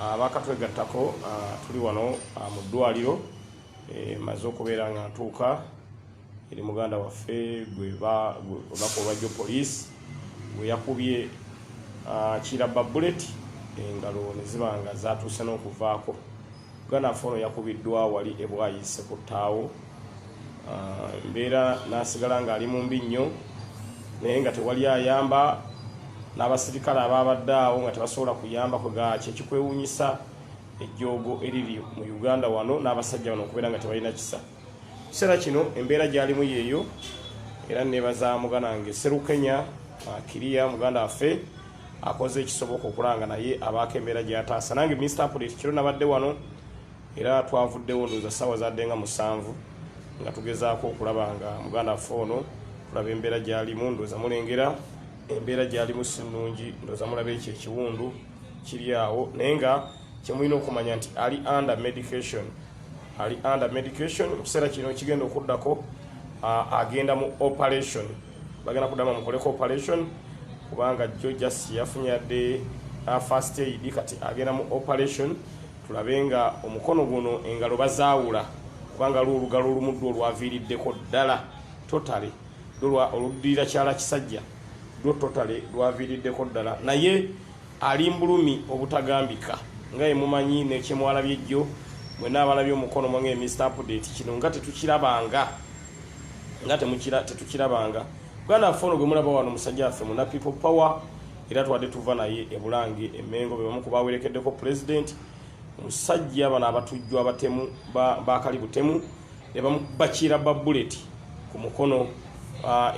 abakatwegattako tuli wano mu ddwaliro maze okubeera nga ntuuka eri muganda waffe gwebakolwajjo poliisi gwe yakubye kirabba bullet engalo ne ziba nga zatuuse n'okuvaako. Muganda waffe ono yakubiddwa wali ebwayise ku ttaawo, embeera n'asigala ng'ali mu mbi nnyo naye nga tewali ayamba, n'abasirikale ababadde awo nga tebasobola kuyamba kyekikwewuunyisa ejjoogo eriri mu Uganda wano n'abasajja bano okubeera nga tebalina kisa. Kiseera kino embeera gy'alimu yeeyo, era nebaza muganda wange Serukenya Kiria muganda waffe akoze ekisoboka okulanga naye abaako embeera gy'ataasa. Nange Mr. Update kiro nabadde wano era twavuddewo ndowooza ssaawa zadde nga 7 nga tugezaako okulaba nga muganda waffe ono tulaba embeera gy'alimu. Ndowooza mulengera embeera gy'alimu si nnungi, ndowooza mulaba ekyo ekiwundu kiri awo, naye nga kyemulina okumanya nti ali under medication. Mu kiseera kino kigenda okuddako agenda mu operation, bagenda kuddamu mukoleko operation kubanga jjo just yafunye yadde first aid, kati agenda mu operation tulabe nga omukono guno engalo bazaawula kubanga olugalo olumuddu olwaviiriddeko ddala totale oluddirira kyala kisajja totale lwaviiriddeko ddala, naye ali mbulumi obutagambika nga emumanyi nekyemwalabye ejjo mwena abalabye omukono mwange Mr. Update kino nga tetukirabanga Muganda waffe ono gwe mulaba wano musajja waffe muna People Power, era twadde tuva naye ebulange emengo be bamu ku bawerekeddeko president. Omusajja bano abatujju abatemu bakali butemu ne bamubakira bullet ku mukono,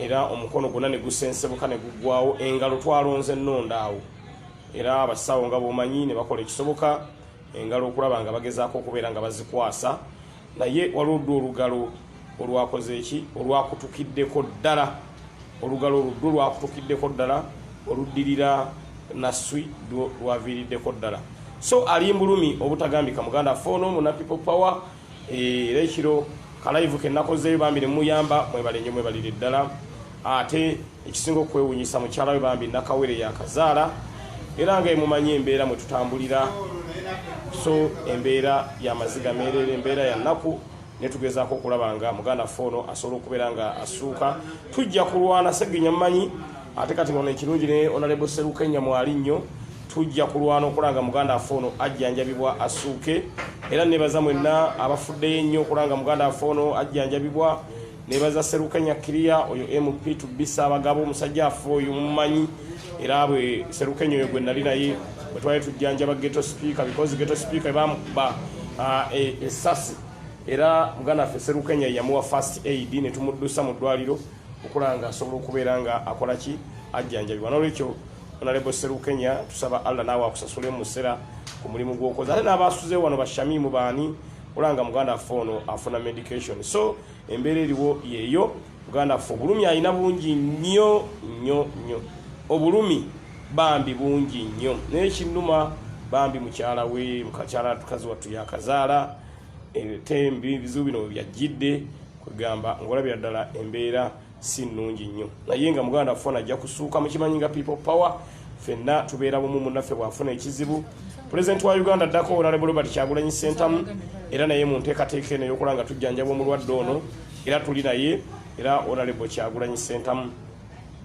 era omukono gwonna ne gusensebuka ne guggwawo, engalo twalonze ennonda awo, era abasawo nga bwomanyi ne bakola ekisoboka engalo okulaba nga bagezaako okubeera nga bazikwasa, naye waliwo olugalo olwakoze eki olwakutukiddeko ddala, olugalo oluddu lwakutukiddeko ddala oluddirira naswi lwaviiriddeko ddala. So ali mbulumi obutagambika muganda waffe ono muna People Power, era ekiro kalaivu ke nakozeeyo bambi ne muyamba, mwebale nnyo mwebalire ddala. Ate ekisinga okwewuunyisa mukyala we bambi Nakawere yakazaala, era nga emumanyi embeera mwe tutambulira, so embeera y'amaziga meerere, embeera ya nnaku, ne tugezaako okulaba nga muganda waffe ono asobola okubeera nga asuuka. Tujja kulwana Segenya mmanyi, ate kati ono ekirungi ne Honorable Serukenya mwali nnyo, tujja kulwana okulanga muganda waffe ono ajjanjabibwa asuuke, era nebaza mwenna abafuddeyo ennyo okulanga muganda waffe ono ajjanjabibwa. Nebaza Serukenya Kiria oyo MP to bisa abagabo omusajja waffe oyo mumanyi, era bwe Serukenya oyo gwe nali naye bwe twali tujjanjaba ghetto speaker, because ghetto speaker bamukuba esasi, era muganda waffe Serukenya yamuwa first aid ne tumuddusa mu ddwaliro okulanga asobola okubeera nga akola ki ajjanjabibwa. N'olwekyo Honorable Serukenya tusaba Allah naawe akusasule mu musera ku mulimu gw'okoze, ate n'abasuze wano bashamimu baani olanga muganda waffe ono afuna medication. So embeera eriwo yeeyo, muganda waffe obulumi alina bungi nnyo, obulumi bambi bungi nnyo, naye kinnuma bambi mukyala we mukakyala tukazi wattu yakazaala, tembi bizibu bino byajjidde kwegamba ngolabira ddala embeera si nnungi nnyo, naye nga muganda waffe ajja kusuuka. Mukimanyi nga People Power ffenna tubeera bumu munnaffe bwafuna ekizibu. President wa Uganda addako Honorable Robert Kyagulanyi Ssentamu, era naye mu nteekateeka eno ey'okulanga tujjanjaba omulwadde ono, era tuli naye, era Honorable Kyagulanyi Ssentamu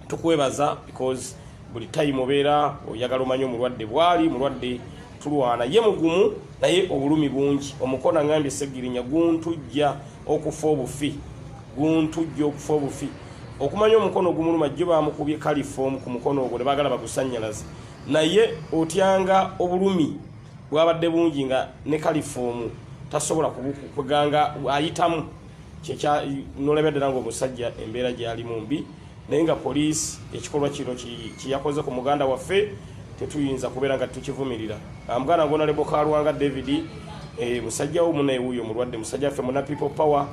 tukwebaza because buli time obeera oyagala omanye omulwadde bwali, mulwadde tulwana ye mugumu naye obulumi bungi. Omukono ngambye Segirinya guntujja okufa obufi, okumanya omukono gumuluma jjo bamukubye kalifomu ku mukono ogwo ne baagala bagusanyalaze, naye otyanga obulumi bwabadde bungi nga ne kalifomu tasobola kubukuganga ayitamu, kyekya nolabya ddala ng'omusajja embeera gy'alimu mbi, naye nga poliisi ekikolwa kino kiyakoze ku muganda waffe tetuyinza kubeera nga tukivumirira. Muganda ng'ona Honorable Kalwanga David, musajja wo munaye wuyo mulwadde, musajja waffe muna People Power,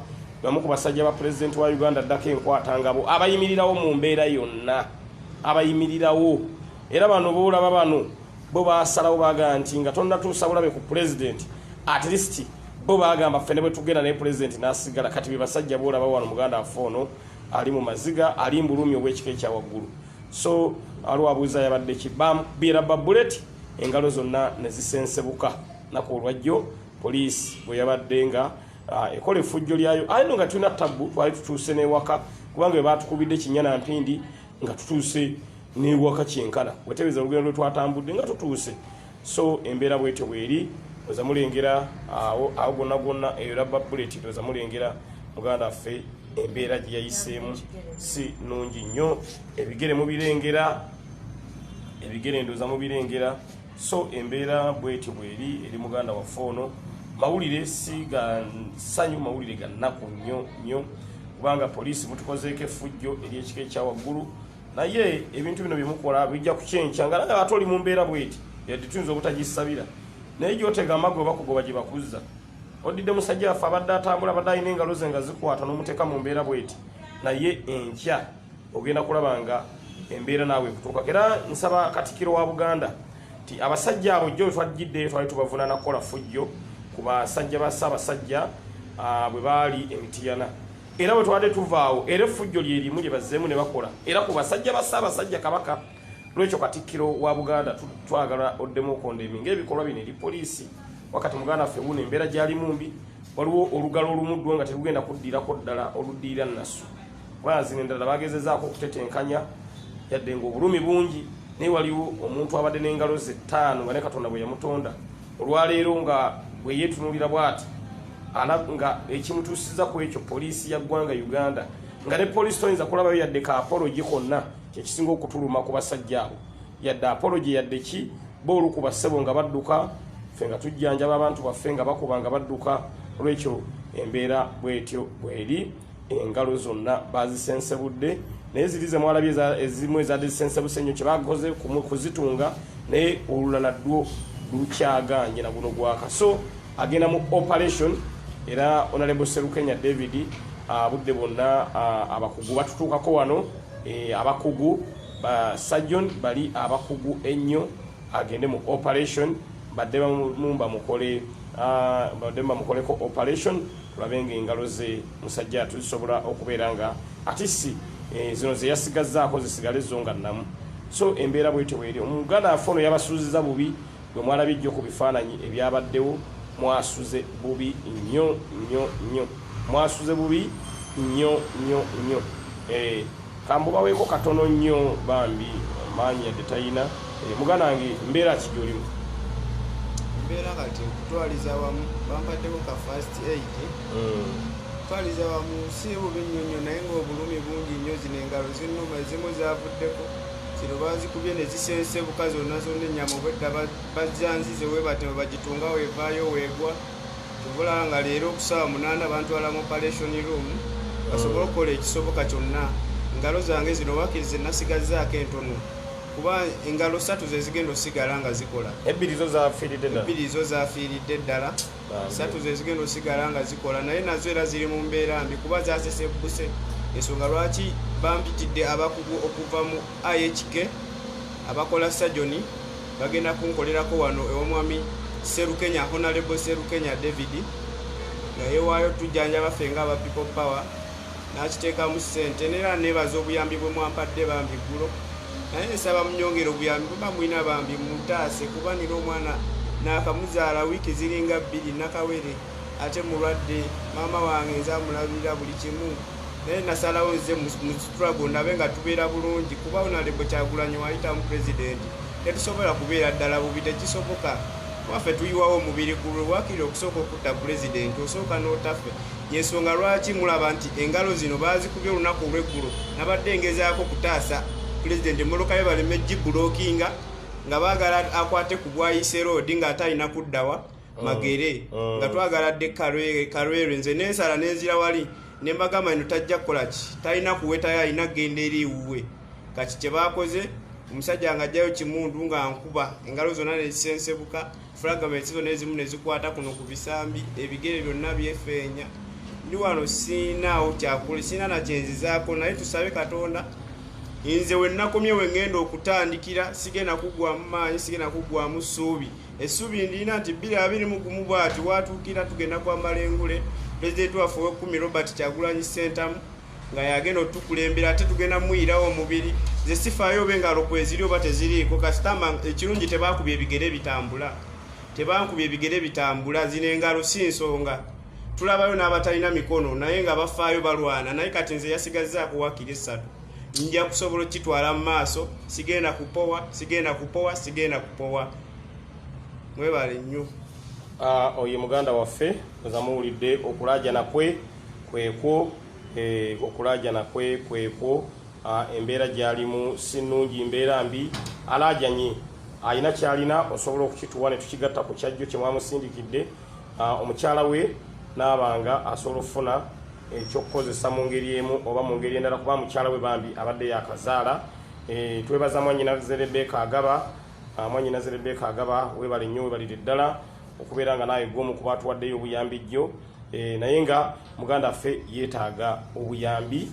bamu ku basajja ba president wa Uganda addako enkwata ngabo abayimirirawo mu mbeera yonna, abayimirirawo, era bano boolaba bano bo baasalawo baagamba nti nga tonnatuusa bulabe ku president, at least bo baagamba ffene bwe tugenda naye president n'asigala. Kati be basajja boolaba wano muganda waffe ono ali mu maziga, ali mbulumi obw'ekika ekya waggulu. So aliwo abuuza yabadde ki bamubira bullet engalo zonna ne zisensebuka nako olwajjo poliisi bwe yabadde nga ekola effujjo lyayo ayino nga tulina tabbu twali tutuuse n'ewaka kubanga bwe batukubidde Kinyana Mpindi nga tutuuse n'ewaka kyenkana wetebeeza olugendo lwe twatambudde nga tutuuse so embeera bwetyo bweri oza mulengera awo gonna eyo rubber bullet oza mulengera muganda waffe embeera gye yayiseemu si nnungi nnyo ebigere ndoza mubirengera so embeera bwetyo bweri eri muganda waffe ono mawulire si ga ssanyu mawulire ga nnaku nnyo kubanga poliisi mutukozeeko effujjo eri ekika ekya waggulu naye ebintu bino byemukola bijja kukyenkya nga naye ate oli mu mbeera bweti yadde tuyinza obutagisabira naye gyotega amagwe bakugoba gye bakuzza odidde musajja waffe abadde atambula abadde alina engalo ze nga zikwata n'omuteeka mu mbeera bweti naye enkya ogenda kulaba nga embeera naawe kutuuka era nsaba Katikkiro wa Buganda ti abasajja abo jjo twajjiddeyo twali tubavunaana kukola fujjo ku basajja ba Ssaabasajja bwe baali Emitiyana era bwe twadde tuvaawo era effujjo lyerimu lye bazzeemu ne bakola era ku basajja ba Ssaabasajja Kabaka lwekyo Katikkiro wa Buganda twagala oddemu okondemi ng'ebikolwa bino eri poliisi wakati muganda waffe wuno embeera gyalimu mbi waliwo olugalo olumuddwo nga terugenda kuddiirako ddala oluddiira nnasu kubanga zino endala bagezezaako okutetenkanya yadde ng'obulumi bungi naye waliwo omuntu abadde n'engalo ze 5 nga ne Katonda bwe yamutonda olwaleero nga bwe yeetunuulira bw'ati nga ekimutuusiza ku ekyo poliisi ya ggwanga Uganda nga ne poliisi toyinza kulabayo yadde ka apology konna kyekisinga okutuluma ku basajja abo yadde apology yadde ki boolu ku bassebo nga badduka ffe nga tujjanjaba abantu baffe nga bakuba nga badduka olwekyo embeera bwetyo bweri engalo zonna bazisensebudde naye ziri ze mwalabye ezimu ezadde zisensebuse nnyo kyebakoze kuzitunga naye olulala dwo lukyaganye na guno gwaka so agenda mu operation era Honorable Serukenya David budde bonna abakugu batutuukako wano abakugu ba Sajjon bali abakugu ennyo agende mu operation badde bamukoleko operation tulabe ng'engalo ze musajja tuzisobola okubeera nga atisi zino ze yasigazzaako zisigale zo nga nnamu so embeera bwetyo bweri omuganda waffe ono yabasuuziza bubi bwe mwalabye ejjo ku bifaananyi ebyabaddewo mwasuze bubi nnyo mwasuze bubi nnyo kambubaweeko katono nnyo bambi maanyi yadde tayina muganda wange mbeera kigyolimu mbeera kati okutwaliza wamu bampaddeko ka first aid kutwaliza wamu si bubi nnyo naye ng'obulumi bungi nnyo zino engalo zinnuma ezimu zavuddeko zino bazikubye ne zisensebuka zonna ennyama obwedda bajjanzize webatema bagitunga wevaayo weegwa tubula nga leero okusaawa 8 bantwala mu operation room basobole okukola ekisoboka kyonna engalo zange zino wakkirize nasigazzaako entono kuba engalo 3 ze zigenda osigala nga zikola ebbiri zo zafiiridde ddala 3 ze zigenda osigala nga zikola naye nazo era ziri mu mbeera mbi kuba zasesebbuse ensonga lwaki bampitidde abakugu okuva mu IHK abakola sajoni bagenda kunkolerako wano ew'omwami Serukenya Honorable Serukenya David nga yewaayo tujjanjaba ffe nga aba people power n'akiteekamu ssente neera neebaza obuyambi bwe mwampadde bambi ggulo naye nsaba munyongera obuyambi bwe bamwina bambi mutaase kuba nina omwana naakamuzaala wiiki ziringa 2 nakawere ate mulwadde maama wange nzamulabirira buli kimu naye nasalawo nze mu struggle ndabe nga tubeera bulungi kuba Honorable Kyagulanyi wayitamu president tetusobola kubeera ddala bubi tekisoboka waffe tuyiwawo omubiri gulwe wakiri okusooka okutta president osooka n'otaffe yensonga lwaki mulaba nti engalo zino baazikubye olunaku olw'eggulo nabadde ngezaako kutaasa president molokayo baleme gibulookinga nga baagala akwate ku bwayise road ng'ate alina kuddawa magere nga twagala dde kalwere nze nensala nenzira wali nembagamba ino tajja kukola ki talina kuwetayo alina kgenda eri wuwe kati kye baakoze omusajja nga ajjayo kimundu nga nkuba engalo zonna nezisensebuka fragments zonna ezimu nezikwata kuno ku bisambi ebigere byonna byefeenya ndi wano siinaawo kyakule siina nakyenzizaako naye tusabe Katonda nze wennakomye wengenda okutandikira sigenda kugwamu maanyi sigenda kugwamu ssuubi essuubi ndina nti 2021 bwati watuukira tugenda kwambala engule pulezidenti waffe ow'ekkumi Robert Kyagulanyi Ssentamu nga yagenda otukulembera ate tugenda muyirawo omubiri ze sifaayo oba engalo kweziri oba teziriiko kasitama ekirungi tebakubya ebigere bitambula zino engalo si nsonga tulabayo n'abatalina mikono naye nga bafaayo balwana naye kati nze yasigazzaako wakiri 3 nja kusobola okitwala mu maaso sigenda kupowa mwebale nnyo oye muganda waffe ozamuwulidde okulajana kwekwo embeera gyalimu si nnungi mbeera mbi alajanye alina kyalina osobola okukituwa ne tukigatta ku kyajjo kye mwamusindikidde omukyala we n'abanga asobola okufuna ekyokukozesa mu ngeri emu oba mu ngeri endala kuba mukyala we bambi abadde yakazaala twebaza mwanyinaze Rebecca Agaba webale nnyo webalire ddala okubeera nga naye gwomu kuba atuwaddeyo obuyambi jjo naye nga muganda ffe yeetaaga obuyambi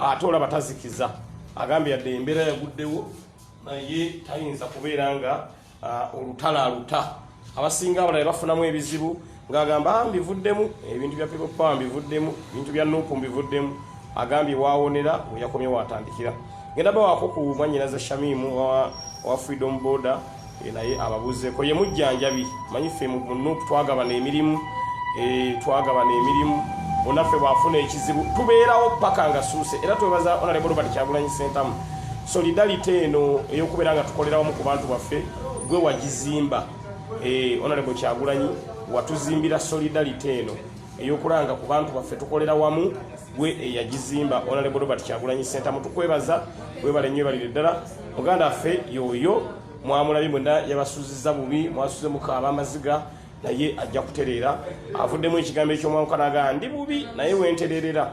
ate olaba tazikiza agambye yadde embeera yaguddewo naye tayinza kubeera nga olutala abasinga abalala bafunamu ebizibu ng'agamba mbivuddemu ebintu bya people power mbivuddemu ebintu bya nuupu mbivuddemu agambye waawonera we yakomye waatandikira ngenda bawaako ku mwanyinaze Shamimu wa Freedom Border naye ababuzeeko ye mujjanjabi manyi ffe mu nuupu twagabana emirimu onaffe bwafuna ekizibu tubeerawo paka nga suuse era twebaza Honorable Robert Kyagulanyi Ssentamu solidarity eno ey'okubeera nga tukolera wamu ku bantu baffe gwe wagizimba Honorable Kyagulanyi watuzimbira solidarity eno ey'okulanga ku bantu baffe tukolera wamu gwe eyagizimba Honorable Robert Kyagulanyi Ssentamu tukwebaza webale nnyo balire ddala muganda waffe yoyo mwamulabi mwenda yabasuzizza bubi mwasuze mukaaba amaziga naye ajja kutereera avuddemu ekigambo eky'omwawukanaga ndi bubi naye wentererera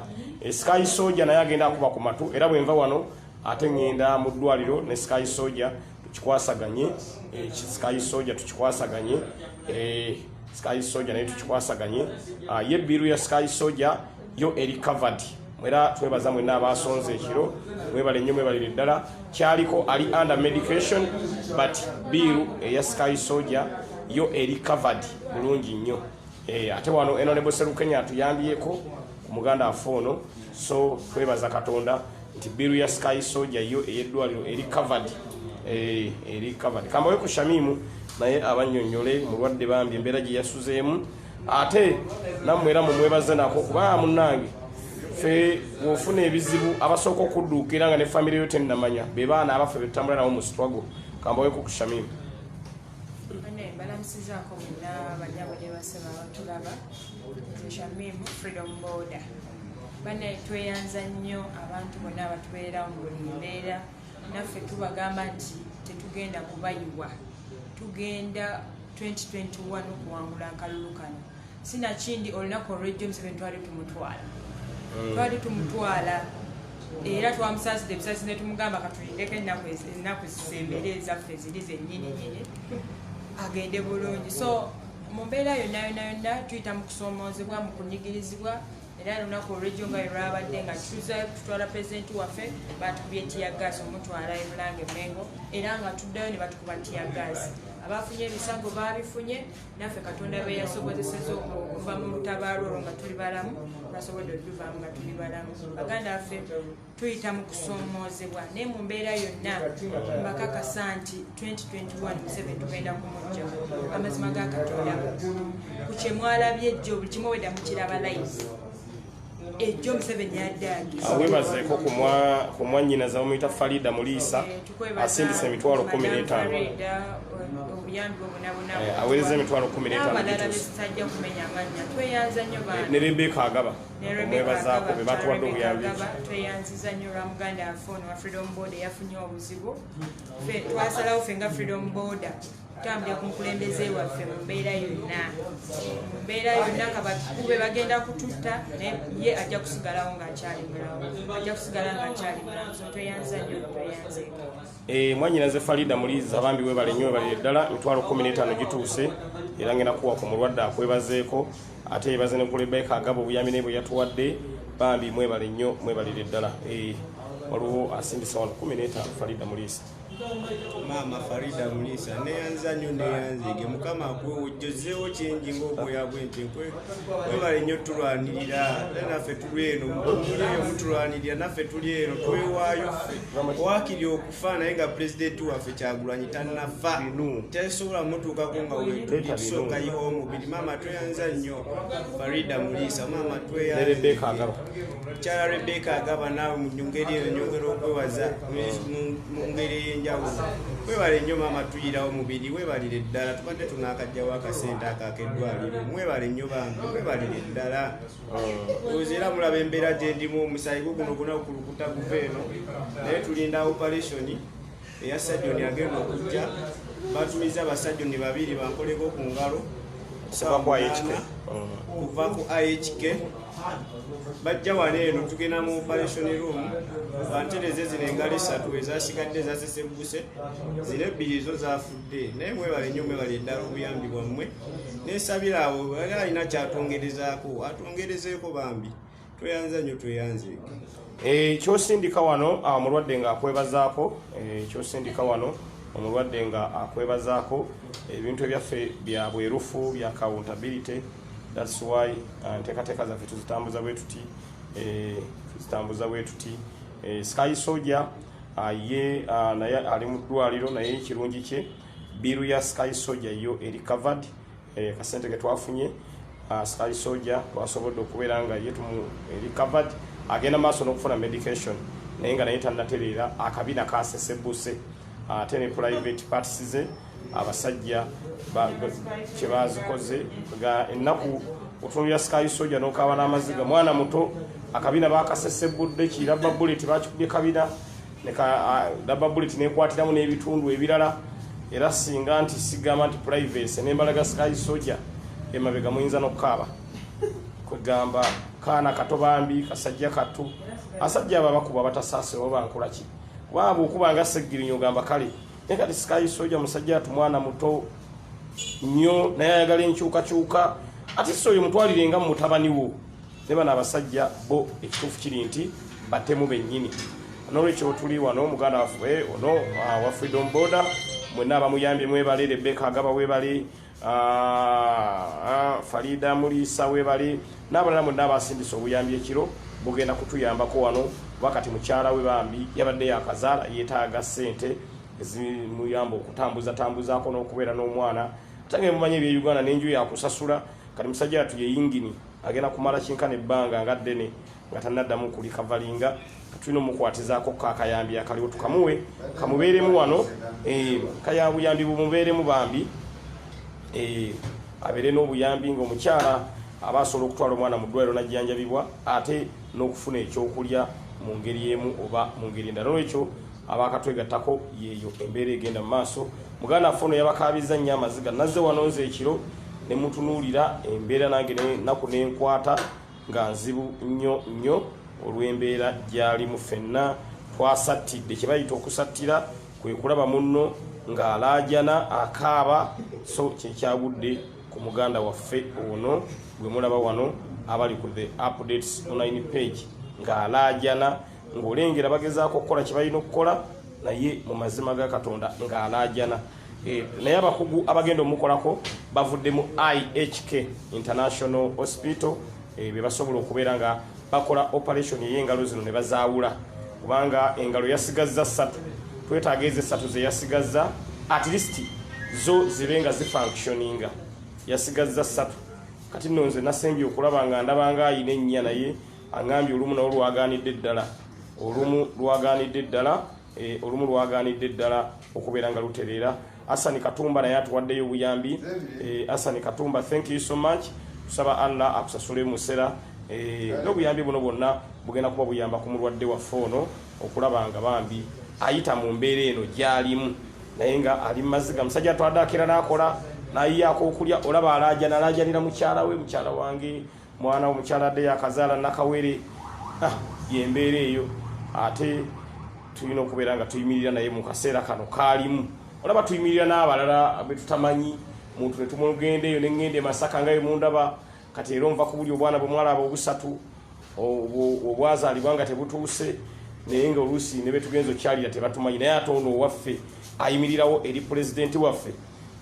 Sky Soldier naye agenda akuba ku matu era bwenva wano ate ngenda mu ddwaliro ne Sky Soldier tukikwasaganye naye tukikwasaganye yebbiru ya Sky Soldier yo eri covered mwera twebaza mwenna abasonze ekiro mwebale nnyo mwebalire ddala kyaliko ali under medication but biru eya Sky Soldier yo eri covered bulungi nnyo ate wano Honorable Serukenya atuyambyeko ku muganda afoono so twebaza Katonda nti biru ya Sky Soldier yo eyeddwaliro eri covered kambawe ku Shamimu naye abannyonnyole mulwadde bambi embeera gye yasuzeemu ate nammwera mumwebaze nako kuba munnange fe wofuna ebizibu abasooka okudduukira nga ne famire yo tennamanya be baana abaffe betutambula nabo mu struggle kambawe ku Shamimu balamusizaako muna banyabo ne basema abatulaba Shamimu Freedom Border bane tweyanza nnyo abantu bonna abatubeerawo mu buli mbeera naffe tubagamba nti tetugenda kubayiwa tugenda 2021 okuwangula akalulu kano sinakindi olunaku olw'ejjo Museveni twali tumutwala era twamusaasidde ebisasi ne tumugamba katulindeko ennaku zisembeera ezaffe ziri zennyini agende bulungi so mu mbeera yonna tuyita mu kusoomoozebwa mu kunyigirizibwa era lunaku olw'ejjo nga lwabadde nga tuzayo tutwala pulezidenti waffe batukubye tiyagaasi omutwala ebulange Mengo era nga tuddayo ne batukuba tiyagaasi abafunye ebisago babifunye naffe Katonda be yasobozeseza okuva mu lutabaalo olwo nga tuli balamu twasobodde okuvaamu nga tuli balamu baganda baffe tuyita mu kusoomoozebwa naye mu mbeera yonna mbakakasa nti 2021 Museveni tugenda kumujja amazima ga Katonda ku kye mwalabye ejjo buli kimu wedda mukiraba live ejjo Museveni yaddaangiza webazeeko ku mwannyinaza bamuyita Farida Muliisa asindise emitwalo 15 obuyambi obunabona aweereza emitwalo 15 abalala besajja kumenya mannya tweyanza nnyo baana ne Rebecca Agaba mwebazaako be batuwadde obuyambi tweyanziza nnyo lwa muganda afoono wa Freedom Border yafunye obuzibu twasalawo ffe nga Freedom Border tutambulira ku mukulembeze waffe mu mbeera yonna kabakube bagenda kututta naye ye ajja kusigalawo ng'akyali mulawo so tweyanza nnyo tweyanzeeko mwanyinaze Farida Muliisa bambi webale nnyo webalire ddala emitwalo 15 gituuse era ngenda kuwa ku mulwadde akwebazeeko ate yebaze ne ku Rebecca Agaba obuyambi naye bwe yatuwadde bambi mwebale nnyo mwebalire ddala waliwo asindise wano 15 Farida Muliisa Maama Farida Mulisa neyanza nnyo neyanzige mukama akwewojozeewo kingi ng'obwoya bw'entenkwe webale nnyo tulwanirira naffe tuli eno muliyo mutulwanirira naffe tuli eno twewaayo ffe waakiri okufa naye nga pulezidenti waffe Kyagulanyi tannafa tesobola mutuukako nga wetulisookayiwa omubiri maama tweyanza nnyo Farida Mulisa maama tweyanze Mukyala Rebecca Agaba naawe mu ngeri eno nyongera okwewaza mu ngeri ey'enjawulo webale nnyo maama tuyirawo mubiri webalire ddala tubadde tunaakajjawo akasente akakeddwaliro mwebale nnyo bambi webalire ddala ozi era mulaba embeera gye ndimu omusayi guno guna kulukuta guva eno naye tulinda operation eya sajoni agenda okujja batumiza abasajoni babiri bankoleko ku ngalo kuva ku IHK bajja wano eno tugenda mu operation room bantereze zino engalo 3 ezasigadde zasesebbuse zino 2 zo zafudde naye mwebale nnyo mwebale ddala obuyambi bwammwe nesabira abo ali alina kyatongerezaako atongerezeeko bambi tweyanza nnyo tweyanzeeko kyosindika wano omulwadde nga akwebazaako kyosindika wano omulwadde nga akwebazaako ebintu ebyaffe bya bwerufu bya accountability. That's why nteekateeka zaffe tuzitambuza bwe tuti Sky Soldier ye naye ali mu ddwaliro naye ekirungi kye biru ya Sky Soldier yo eri covered kasente ke twafunye Sky Soldier twasobodde okubeera nga ye tumu eri covered agenda maaso n'okufuna medication naye nga naye tannatereera akabina kasesebbuse ate ne private parties ze abasajja kye bazikoze ennaku otunulira Sky Soldier n'okaaba n'amaziga mwana muto akabina bakasesebudde kirabba bullet bakikubye kabina dabba bullet nekwatiramu n'ebitundu ebirala era singa nti sigamba nti privacy n'embalaga Sky Soldier emabega muyinza n'okukaaba kwegamba kaana kato bambi kasajja katu asajja abo abakuba batasaase oba bankolaki kubanga okuba nga segirinyo gamba kale naye kati Sky Soldier musajja atu mwana muto nnyo naye ayagala enkyukakyuka ate si oyo mutwalire nga mutabani wo ne bano abasajja bo ekituufu kiri nti batemu bennyini n'olwekyo tuli wano muganda waffe ono wa Freedom Border mwenna abamuyambye mwebale Rebecca Agaba webale Farida Mulisa webale n'abalala mwenna abasindisa obuyambi ekiro bugenda kutuyambako wano wakati mukyala we bambi yabadde yakazaala yeetaaga ssente ezimuyamba okutambuzaako n'okubeera n'omwana tange mumanyi ebye Uganda n'enju yakusasula kati musajja atu ye yingini agenda kumala kinkana ebbanga nga ddene nga tannaddamu kulikavalinga tulina omukwatizaako kakayambi akaliwo tukamuwe kamubeeremu wano kayabuyambi bumubeeremu bambi abeere n'obuyambi ng'omukyala aba asobola okutwala omwana mu ddwaliro najjanjabibwa ate n'okufuna ekyokulya mu ngeri emu oba mu ngeri endala n'olwekyo abakatwegattako yeeyo embeera egenda mu maaso muganda waffe ono yabakaabiza nnyo amaziga nazze wano nze ekiro ne mutunuulira embeera nange naku nenkwata nga nzibu nnyo olw'embeera gyalimu ffenna twasattidde kye bayita okusattira kwe kulaba munno ng'alaajana akaaba so kyekyagudde ku muganda waffe ono gwe mulaba wano abali ku the updates online page ng'alaajana ng'olengera bagezaako okukola kye balina okukola naye mu mazima ga Katonda ng'alaajana naye abakugu abagenda omukolako bavudde mu IHK International Hospital be basobola okubeera nga bakola operation ey'engalo zino ne bazaawula kubanga engalo yasigazza 3 twetaaga ezo 3 ze yasigazza at least zo zibe nga zifunctioninga yasigazza 3 kati nno nze nasembye okulaba nga ndabanga ayina ennya naye aŋambye olumu nawo lwaganidde ddala okubeera nga lutereera. Asani Katumba naye atuwaddeyo obuyambi. Asani Katumba, thank you so much. Tusaba Allah akusasule musera n'obuyambi buno bwonna bugenda kuba buyamba ku mulwadde waffe ono okulaba nga bambi ayita mu mbeera eno gy'alimu naye nga ali maziga musajja atwadde akera n'akola nayiyaako okulya olaba alaajanira mukyala we mukyala wange mwana omukyala adde yakazaala nakawere yembeera eyo ate tulina okubeera nga tuyimirira naye mu kaseera kano kaalimu olaba tuyimirira n'abalala betutamanyi muntu ne tumugenda eyo neŋŋende Masaka nga mundaba kati era onva ku buli obwana bwe mwalaba obusatu obwazaalibwa nga tebutuuse naye nga oluusi ne betugenza okyalira tebatumanyi naye ate ono owaffe ayimirirawo eri pulezidenti waffe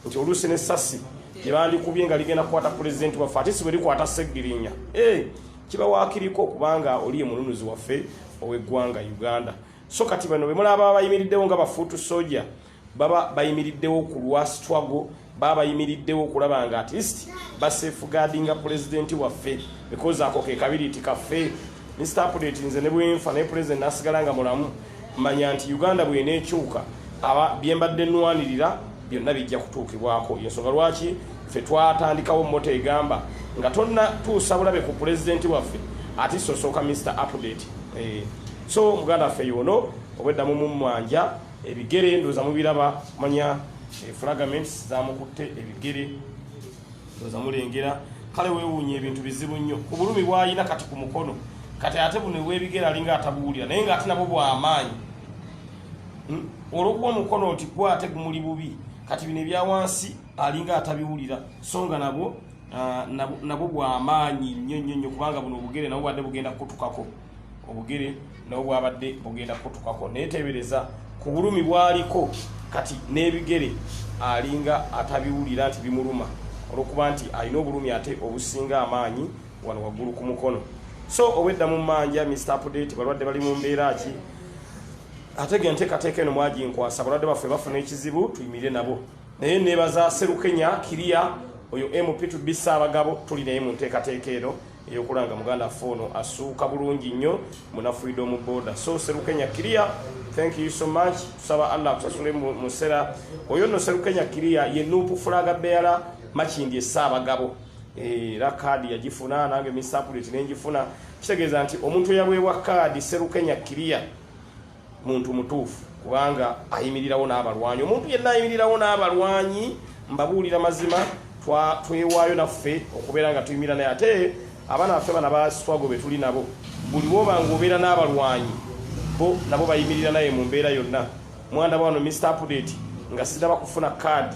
nti oluusi n'essasi gyebandikubye nga ligenda kukwata pulezidenti waffe ate si bwe likwata Seggirinya kiba waakiriko kubanga oli mununuzi waffe ow'eggwanga Uganda. So kati bano be mulaba bayimiriddewo nga bafuutu soja baba bayimiriddewo ku lwa struggle baba bayimiriddewo okulaba nga at least basafeguardinga pulezidenti waffe because ako ke kabiriti kaffe Mr. Update nze ne bwenfa ne president nasigala nga mulamu manya nti Uganda bweneekyuka aba byembadde nnwanirira byonna bijja kutuukibwako yensonga lwaki ffe twatandikawo mmoto egamba nga tonna tuusa bulabe ku pulezidenti waffe ati sosooka Mr. Update so muganda waffe yono obweddamu mu mwanja ebigere ndoza mubiraba manya fragments zamukutte ebigere ndoza mulengera kale weewuunye ebintu bizibu nnyo ku bulumi bw'ayina kati ku mukono kati ate buno weebigere alinga atabuwulira naye nga ate nabwo bw'amaanyi olwokuba omukono oti gwa ate gumuli bubi kati bino ebya wansi alinga atabiwulira so nga nabwo bw'amaanyi nnyo kubanga buno obugere nabwo bwadde bugenda kukutukako obugere nabwo bwabadde bugenda kukutukako naye teebereza ku bulumi bwaliko kati n'ebigere alinga atabiwulira nti bimuluma olwokuba nti alina obulumi ate obusinga amaanyi wano waggulu ku mukono. So obwedda mu manja Mr. Update balwadde bali mu mbeera ki atege nteekateeka eno mwaginkwasa balwadde baffe bafuna ekizibu tuyimirire nabo naye neebaza Serukenya Kiria oyo MP2B Ssaabagabo tuli naye mu nteekateeka eno eyokulanga muganda fono asuuka bulungi nnyo muna Freedom Border. So Serukenya Kiria, thank you so much. Tusaba Allah kusasule musera oyo no Serukenya Kiria ye Nuupu Fulaga Beara Makindye Ssaabagabo era kaadi yagifuna nange Mr. Update nenjifuna kitegeeza nti omuntu yaweebwa kaadi Serukenya Kiria muntu mutuufu kubanga ayimirirawo n'abalwanyi omuntu yenna ayimirirawo n'abalwanyi mbabuulira mazima twewaayo naffe okubeera nga tuyimirira naye ate abaana baffe bana baswago be tuli nabo buli wobanga obeera n'abalwanyi bo nabo bayimirira naye mu mbeera yonna mwanda bwano Mr. Update nga sidaba kufuna kaadi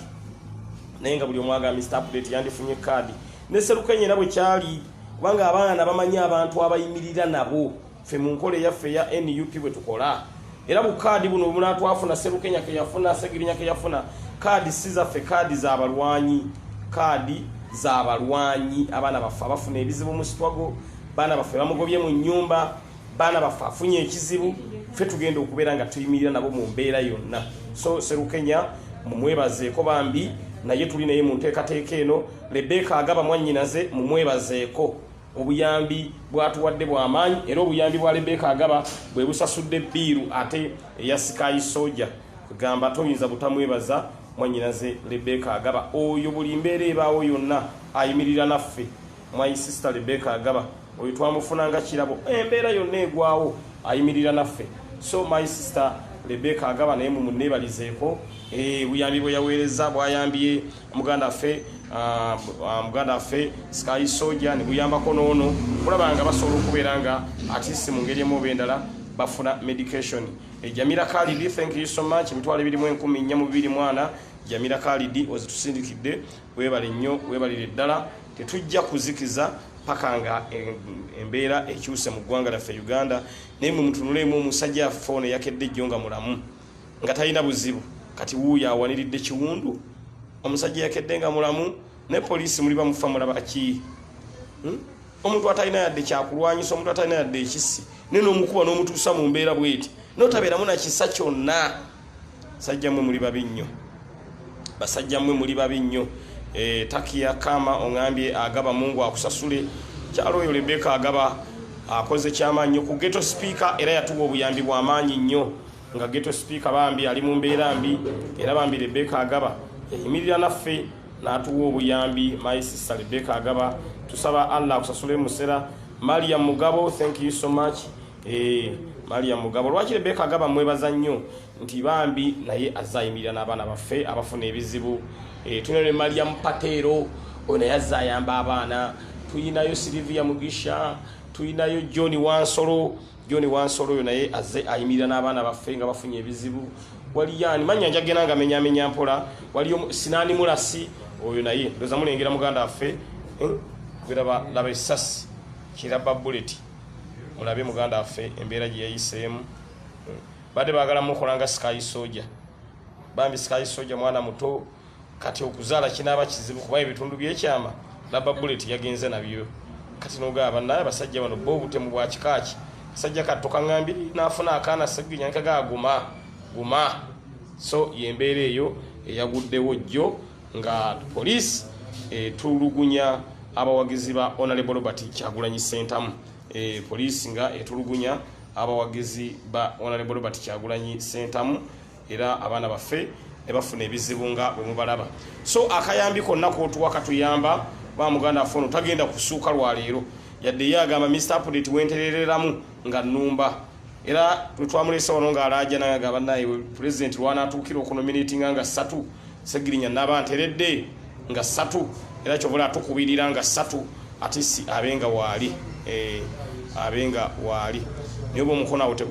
naye nga buli omwaga Mr. Update yandifunye kaadi ne Serukenya nabwe kyali kubanga abaana bamanyi abantu abayimirira nabo ffe mu nkole yaffe ya NUP bwe tukola era bukaadi buno bunatwafuna Serukenya ke yafuna Seggirinya ke yafuna kaadi sizaffe kaadi z'abalwanyi kaadi z'abalwanyi abaana baffe abafuna ebizibu mu sitwago baana baffe bamugobye mu nnyumba baana baffe afunye ekizibu ffe tugenda okubeera nga tuyimirira nabo mu mbeera yonna. So Serukenya mumwebazeeko bambi naye tuli naye mu nteekateeka eno Rebecca Agaba mwannyinaze mumwebazeeko obuyambi bwatuwadde bw'amaanyi era obuyambi bwa Rebecca Agaba bwe busasudde bbiiru ate eya Sky Soldier kugamba toyinza butamwebaza mwannyinaze Rebecca Agaba oyo buli mbeera ebaawo yonna ayimirira naffe my sister Rebecca Agaba oyo twamufunanga kirabo embeera yonna egwawo ayimirira naffe. So my sister Rebecca Agaba naye mumuneebalizeeko buyambi bwe yaweereza bwayambiye muganda waffe Sky Soldier ne buyambako noono kulaba nga basobola okubeera nga atisi mu ngeri emu oba endala bafuna medication. Jamila Khalid, thank you so much. Mitwalo 24,424 Jamila Khalid ozitusindikidde webale nnyo webalire ddala tetujja kuzikiza paka nga embeera ekyuse mu ggwanga lyaffe Uganda naye mutunulemu omusajja fono yakedde jjo nga mulamu nga talina buzibu kati wuuyo awaniridde kiwundu omusajja yakedde nga mulamu ne poliisi muli bamufa mulaba ki omuntu atalina yadde kyakulwanyisa omuntu atalina yadde ekisi ne n'omukuba n'omutuusa mu mbeera bweti n'otabeeramu na kisa kyonna sajjammwe muli babi nnyo basajjammwe muli babi nnyo. Takia kama ongambye Agaba Mungu akusasule kyalo oyo Rebecca Agaba akoze kyamaanyi ku ghetto speaker era yatuwa obuyambi bw'amaanyi nnyo nga ghetto speaker bambi ali mu mbeera mbi era bambi Rebecca Agaba yayimirira naffe n'atuwa obuyambi my sister Rebecca Agaba tusaba Allah akusasule musera. Maria Mugabo, thank you so much. Maria Mugabo lwaki Rebecca Agaba mwebaza nnyo nti bambi naye azayimirira n'abaana baffe abafuna ebizibu. Tunene Maria Mpatero ono yazza ayamba abaana tuyinayo Silvia Mugisha tuyinayo John Wansolo oyo naye azze ayimirira n'abaana baffe nga bafunye ebizibu. Waliyani manya njagena nga menya mpola waliyo Sinani Mulasi oyo naye ndoza mulengera muganda waffe laba esasi kiraba bullet mulabe muganda waffe embeera gye yayiseemu badde baagala mukolanga Sky Soldier bambi Sky Soldier mwana muto kati okuzaala kinaaba kizibu kuba ebitundu byekyama Rubber Bullet yagenze nabyo kati nogaba naye abasajja bano bo obutemu bwa kikaaki sajja kattoka ngambiri naafuna akaana seginya nkagaguma so yembeera eyo eyaguddewo jjo nga police etulugunya abawagizi ba Honorable Robert Kyagulanyi Ssentamu police nga etulugunya abawagizi ba Honorable Robert Kyagulanyi Ssentamu era abaana baffe ebafuna ebizibu nga bwe mubalaba so akayambi konna kootuwa katuyamba ba muganda afono tagenda kusuuka lwaleero yadde yagamba Mr. Update wenterereramu nga nnumba era twamulesa wano nga alaja nagamba naye president lwana atuukira okunominating nga 3 segirinya naba nteredde nga 3 era kyobula atukubirira nga 3 atisi abenga wali abenga wali niyo bomukona wote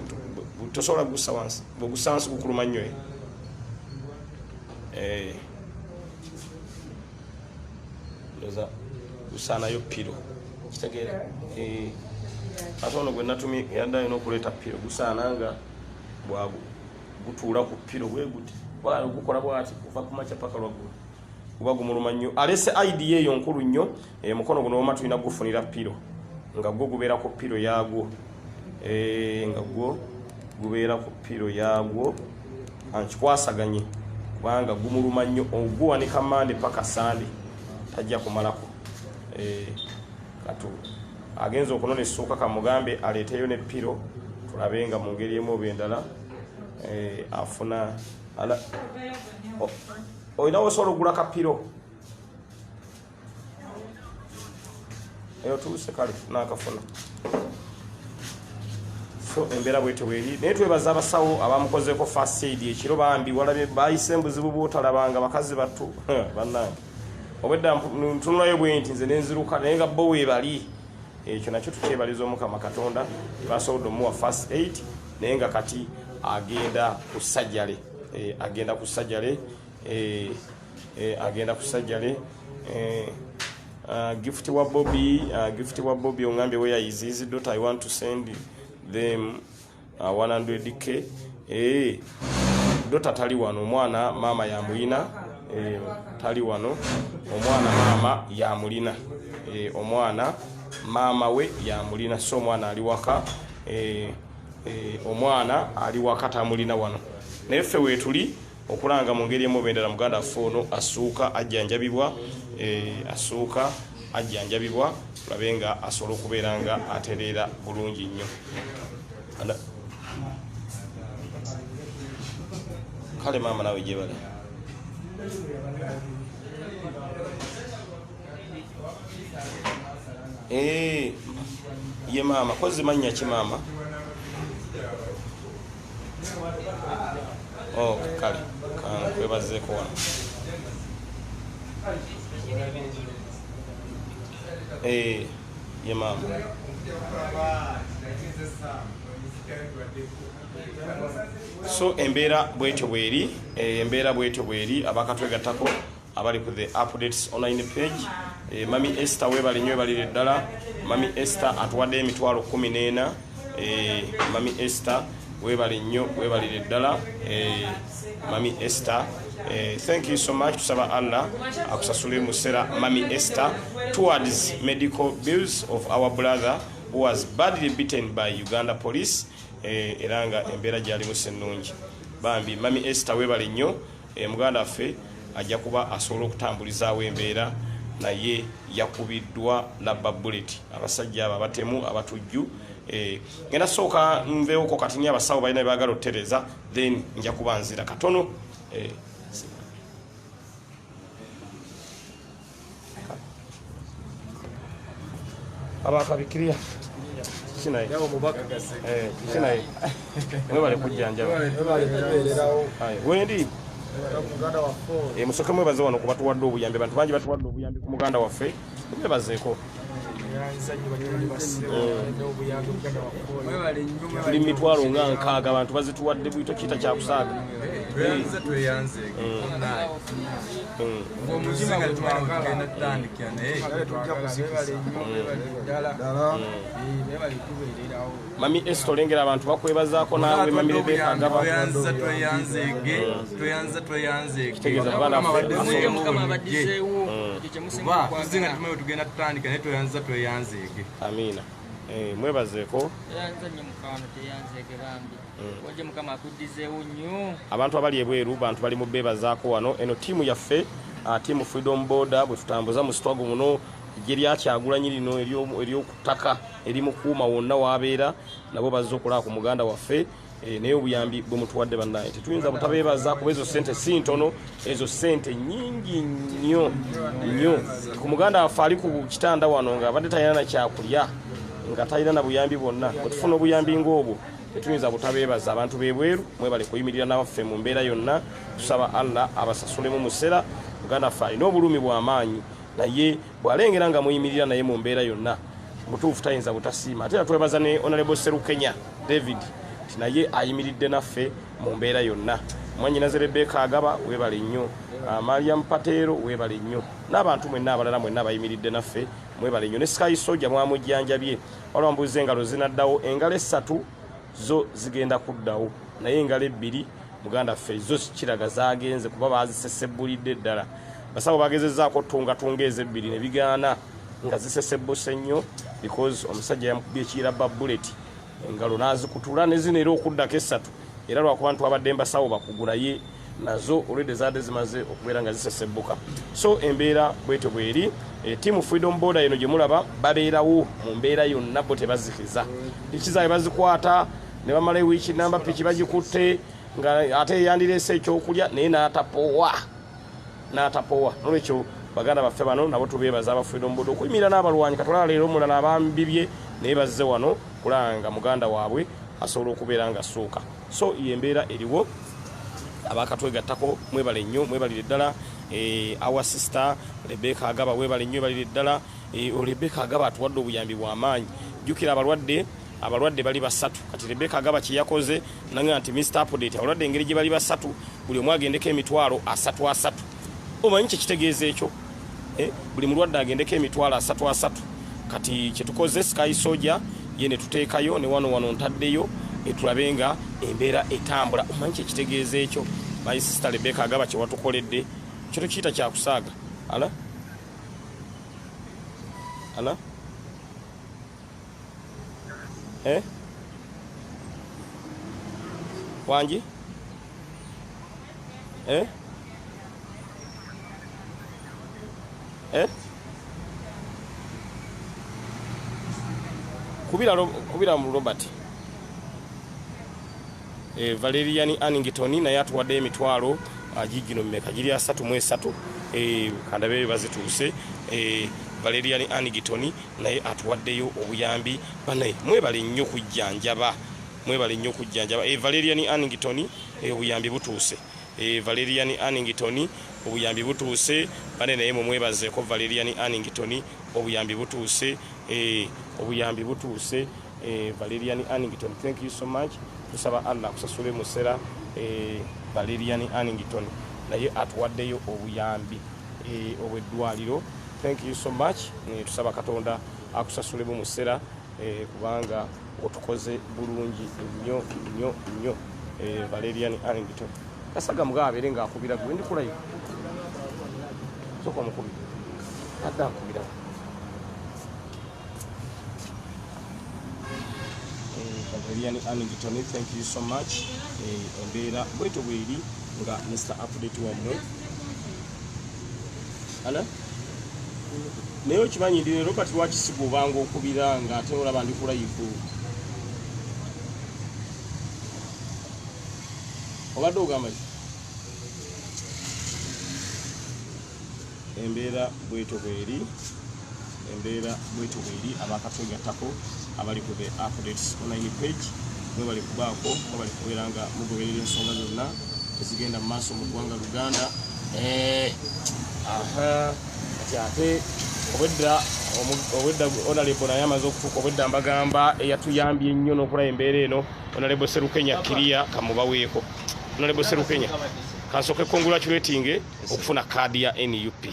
tosobola gusa wansi bogusansi kukuluma nnyo ndoza gusanayo piro kitegeera atono gwe natumi yandayo n'okuleeta piro gusaananga bwagu gutuula ku piro bwe guti bwalo gukola bwati kuva ku macha paka lwaggulu kuba gumuluma nnyo alese idea eyo nkulu nnyo mukono guno wama tulina gufunira piro nga gwo gubeera ku piro yaagwo nga gwo gubeera ku piro yaagwo ankikwasaganye kubanga gumuluma nnyo oguwanika Mande paka Sande tajja kumalako katu agenza okunona essuuka kamugambe aleeteyo ne piro tulabenga mu ngeri emu oba endala afuna olinawo osobola ogula kapiro eyo tuuse kale nakafuna so embeera bwete bweri naye twebaza abasawo abamukozeeko first aid ekiro bambi walabye bayise mbuzibu bwotalabanga bakazi battu bannange obwedda ntunulayo bwe nti nze nenziruka naye nga bo weebali ekyo nakyo tukyebaliza Omukama Katonda basobodde omuwa first aid naye nga kati agenda ku sajjale agenda ku sajjale agenda ku sajjale gift wa Bobby ongambye where is his daughter I want to send them 100k daughter tali wano omwana mama yamulina tali wano omwana mama yamulina omwana mama we yamulina so omwana ali waka omwana ali waka tamulina wano neffe wetuli okulanga mu ngeri emu bendera muganda fono asuuka ajjanjabibwa asuuka ajjanjabibwa tulabenga asobola okubeera nga atereera bulungi nnyo kale maama nawe gyebale ye maama kozi manya ki maama kale kwebazeeko wano ye maama so embeera bwetyo bweri abakatwegattako abali ku the updates online page mami Esther webali nnyo ebalire ddala mami Esther atuwadde emitwalo 14 mami Esther webali nnyo webalire ddala mami Esther thank you so much tusaba Allah akusasule musera mami Esther towards medical bills of our brother who was badly beaten by Uganda police eranga embeera gyali musennungi bambi mami Esther webali nnyo muganda affe ajja kuba asobola okutambulizaawo embeera naye yakubiddwa Rubber Bullet abasajja abo abatemu abatujju ngenda sooka nveewoko kati ni abasawo balina bebaagala okutereza then nja kuba nzira katono abakabikirya kinaye kinaye mwebale kujjanjaba wendi musoke mwebaze wano kuba tuwadde obuyambi abantu bangi batuwadde obuyambi ku muganda waffe mwebazeeko tuli mitwalo nga 6 abantu bazituwadde bwito kita kyakusaaga tweyanze omutima gwetwagala tutandikira naye Mami Esther olengera abantu bakwebazaako naawe Mami Rebecca Agaba tweyanze kitegeeza bana tuzinga tumayo tugenda tutandika naye tweyanzeege amina mwebazeeko abantu abali ebweru bantu bali mu beebazaako wano eno ttiimu yaffe ttiimu Freedom Boarder bwe tutambuza mu sitwago muno ejje lyakyagulanyi lino ery'okutaka eri mukuuma wonna wabeera nabo bazze okulaba ku muganda waffe naye obuyambi bwe mutuwadde bannaye tetuyinza butabeebaza kuba ezo ssente si ntono ezo ssente nyingi nnyo ku muganda waffe ali ku kitanda wano ng'abadde talina na kyakulya nga talina na buyambi bwonna bwe tufuna obuyambi ng'obwo tetuyinza butabeebaza abantu b'ebweru mwebale kuyimirira nabaffe mu mbeera yonna tusaba Allah abasasulemu musera muganda waffe alina obulumi bw'amaanyi naye bw'alengera nga muyimirira naye mu mbeera yonna mutuufu tayinza butasiima ate twebaza ne Honorable Serukenya David naye ayimiridde naffe mu mbeera yonna mwanyinaze Rebecca Agaba weebale nnyo Mariam Patero weebale nnyo n'abantu mwenna abalala mwenna abayimiridde naffe mwebale nnyo ne Sky Soldier mwamujjanjabye waliwo mbuuza engalo zinaddawo engalo 3 zo zigenda kuddawo naye engalo 2 muganda ffe zo kiraga zagenze kuba bazisesebbulidde ddala basawo bagezezzaako tunga ez'ebbiri ne bigaana nga zisesebbuse nnyo because omusajja yamukubye ekiyirabba bullet engalo nazikutula ne zino era okuddako 3 era lwakuba ntu abadde mbasawo bakugu naye nazo olwedde zaadde zimaze okubeera nga zisesebbuka so embeera bwetyo bweri ttiimu Freedom Boarder eno gye mulaba babeerawo mu mbeera yonna bo tebazikiza ekizaye bazikwata ne bamala ewiiki namba piki bagikutte nga ate yandireese ekyokulya naye n'atapoowa nolwekyo baganda baffe bano nabo tubeebaza aba Freedom Boarder okuyimirira n'abalwanyi katwala leero omulala abambibye naye bazze wano kulanga muganda waabwe asobola okubeera nga assuuka so embeera eriwo abakatwegattako mwebale nnyo mwebalire ddala our sister Rebecca Agaba weebale nnyo ebalire ddala Rebecca Agaba atuwadde obuyambi bw'amaanyi jjukira abalwadde bali 3 kati Rebecca Agaba kye yakoze nanga nti Mr. Update abalwadde engeri gye bali 3 buli omu agendeko emitwalo 3 omanyi kye kitegeeza ekyo buli mulwadde agendeko emitwalo 3 kati kye tukoze Sky Soldier ye ne tuteekayo ne wano ntaddeyo tulabe nga embeera etambula omanyi kye kitegeeza ekyo my sister Rebecca Agaba kye watukoledde kyo tekiyita kyakusaaga ala wangi kubira mu Robert Valerian Annington naye atuwadde emitwalo gigino mmeka giri 3 kandabe bazituuse Valerian Annington naye atuwaddeyo obuyambi banaye mwebale nnyo kujjanjaba Valerian Annington obuyambi butuuse Valerian Annington obuyambi butuuse bane naye mwebazeeko Valerian Annington obuyambi butuuse Valerian Annington thank you so much tusaba Allah kusasule musera Valerian Annington naye atuwaddeyo obuyambi obweddwaliro thank you so much tusaba Katonda akusasule musera kubanga otukoze bulungi nnyo Valerian Annington kasaga mugabeere nga akubira gwe ndikulayo soko mukubi adda akubira Valerian Annington thank you so much embeera bwetyo bweri nga Mr. Update wamwe ala naye okimanyi ndi Robert lwakisiga obanga okubira nga ate olaba ndi kulayivu obadde ogamba embeera bwetyo bweri abakatwegattako abali ku the updates online page mwe bali kubaako mwe bali kubeera nga mugoberera ensonga zonna ezigenda mu maaso mu ggwanga Luganda ate obwedda Honorable naye amaze okutuuka obwedda mbagamba eyatuyambye ennyo n'okulaba embeera eno Honorable Serukenya Kiria kamubaweeko Honorable Serukenya kansoke congratulating okufuna kaadi ya NUP.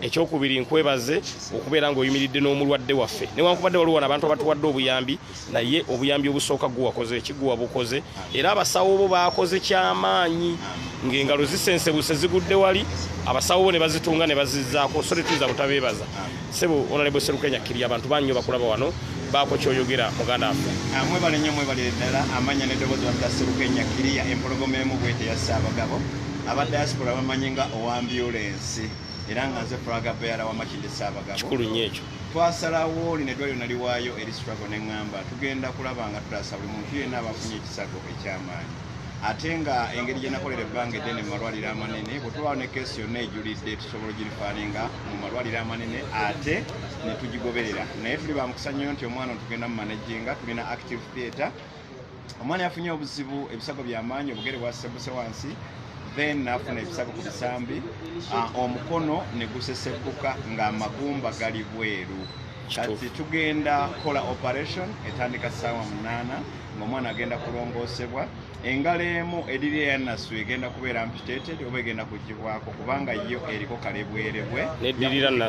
Ekyokubiri nkwebaze okubeera ng'oyimiridde n'omulwadde waffe newankubadde waliwo abantu abatuwadde obuyambi naye obuyambi obusooka guwakoze ekiguwa bukoze era abasawo bo baakoze kyamaanyi ng'engalo zisensebuse zigudde wali abasawo bo ne bazitunga ne bazizzaako so tetuyinza butabeebaza. Ssebo Honorable Serukenya kkiri abantu bannyo bakulaba wano baako kyoyogera muganda waffe. Mwebale nnyo mwebalire ddala amanya n'eddoboozi wa Serukenya kkiriya empologoma emu bwete ya Ssaabagabo aba diaspora bamanyi nga owambyulensi era nga nze fulaga beera wa Makindye Ssaabagabo. Kikulu nnyo ekyo. Twasalawo lino eddwaliro naliwaayo eri struggle ne ŋŋamba tugenda kulaba nga tutaasa buli muntu yenna abafunye ekisago eky'amaanyi. Ate nga engeri gye nakolera ebbanga eddene mu malwaliro amanene bwe tubaawo ne keesi yonna ejulidde tusobola ogirifaalinga mu malwaliro amanene ate ne tugigoberera. Naye tuli ba mukisa nnyo nti omwana tugenda mu managinga tulina active theatre. Omwana yafunye obuzibu ebisago by'amaanyi obugere bwasesebuse wansi then nafuna ebisago ku bisambi omukono ne gusesekuka ng'amagumba gali bweru. Kati tugenda kola operation etandika ssaawa 8 ng'omwana agenda kulongoosebwa. Engalo emu eriri eyanasu egenda kubeera amputated oba egenda kugibwako kubanga yo eriko kalebwerebwe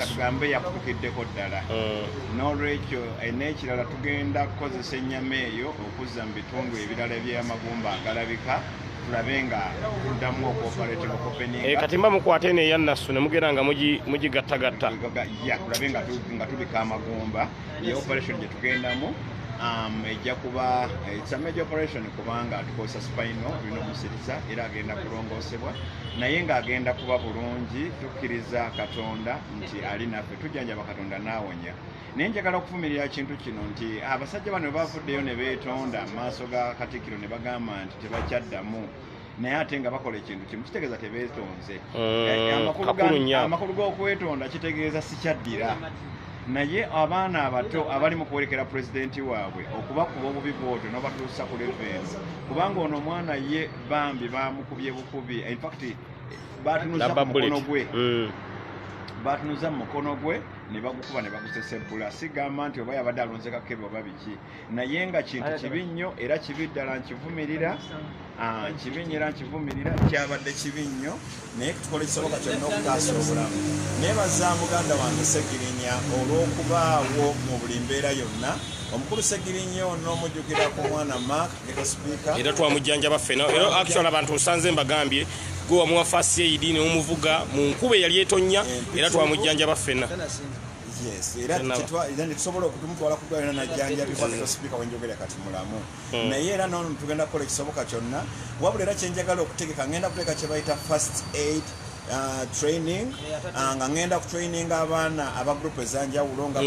tugambe yakutukiddeko ddala. N'olwekyo n'ekirala tugenda kukozesa ennyama eyo okuzza mu bitundu ebirala eby'amagumba agalabika tulabe nga tuddamu okoperative okopeninga. Kati mba mukwate eno eyanasu ne mugenda nga mugigattagatta. Tulabe nga tubika amagumba ye operation gye tugendamu. Ejja kuba it's a major operation kubanga tukozesa spinal tulina omusiriza era agenda kulongoosebwa naye ng'agenda kuba bulungi tukkiriza Katonda nti ali naffe tujjanjaba Katonda n'awonya. Naye njagala okuvumirira kintu kino nti abasajja bano bavuddeyo ne beetonda mu maaso ga Katikkiro ne bagamba nti tebakyaddamu naye ate nga bakola ekintu kimu kitegeeza tebeetonze. Amakulu g'okwetonda kitegeeza sikyaddira. Naye abaana abato abali mu kuwerekera pulezidenti waabwe okubakuba obubi bwotyo n'obatuusa ku leveni kubanga ono omwana ye bambi bamukubye bukubi in fact batunuza mu mukono gwe ne bagukuba ne bagusesebbula. Sigamba nti oba yabadde alonze kakebe oba biki naye nga kintu kibi nnyo era kibi ddala nkivumirira kyabadde kibi nnyo naye tukola ekisoboka kyonna okutaasa obulamu. Neebaza muganda wange Segirinya olw'okubaawo mu buli mbeera yonna. Omukulu Segirinya ono omujjukira ku mwana Mark Ghetto Speaker era twamujjanjaba ffena era actually abantu nsanze mbagambye gwe wamuwa first aid n'omuvuga mu nkuba eyali etonnya era twamujjanjaba ffena. Yes, era tusobola okutumutwala ku ddwaliro najjanjabibwa Ghetto Speaker wenjogera kati mulamu. Naye era nono tugenda kukola ekisoboka kyonna wabula era kyenjagala okutegeka ngenda kuteeka kye bayita first aid training nga ngenda kutraining abaana aba group ezanjawulo nga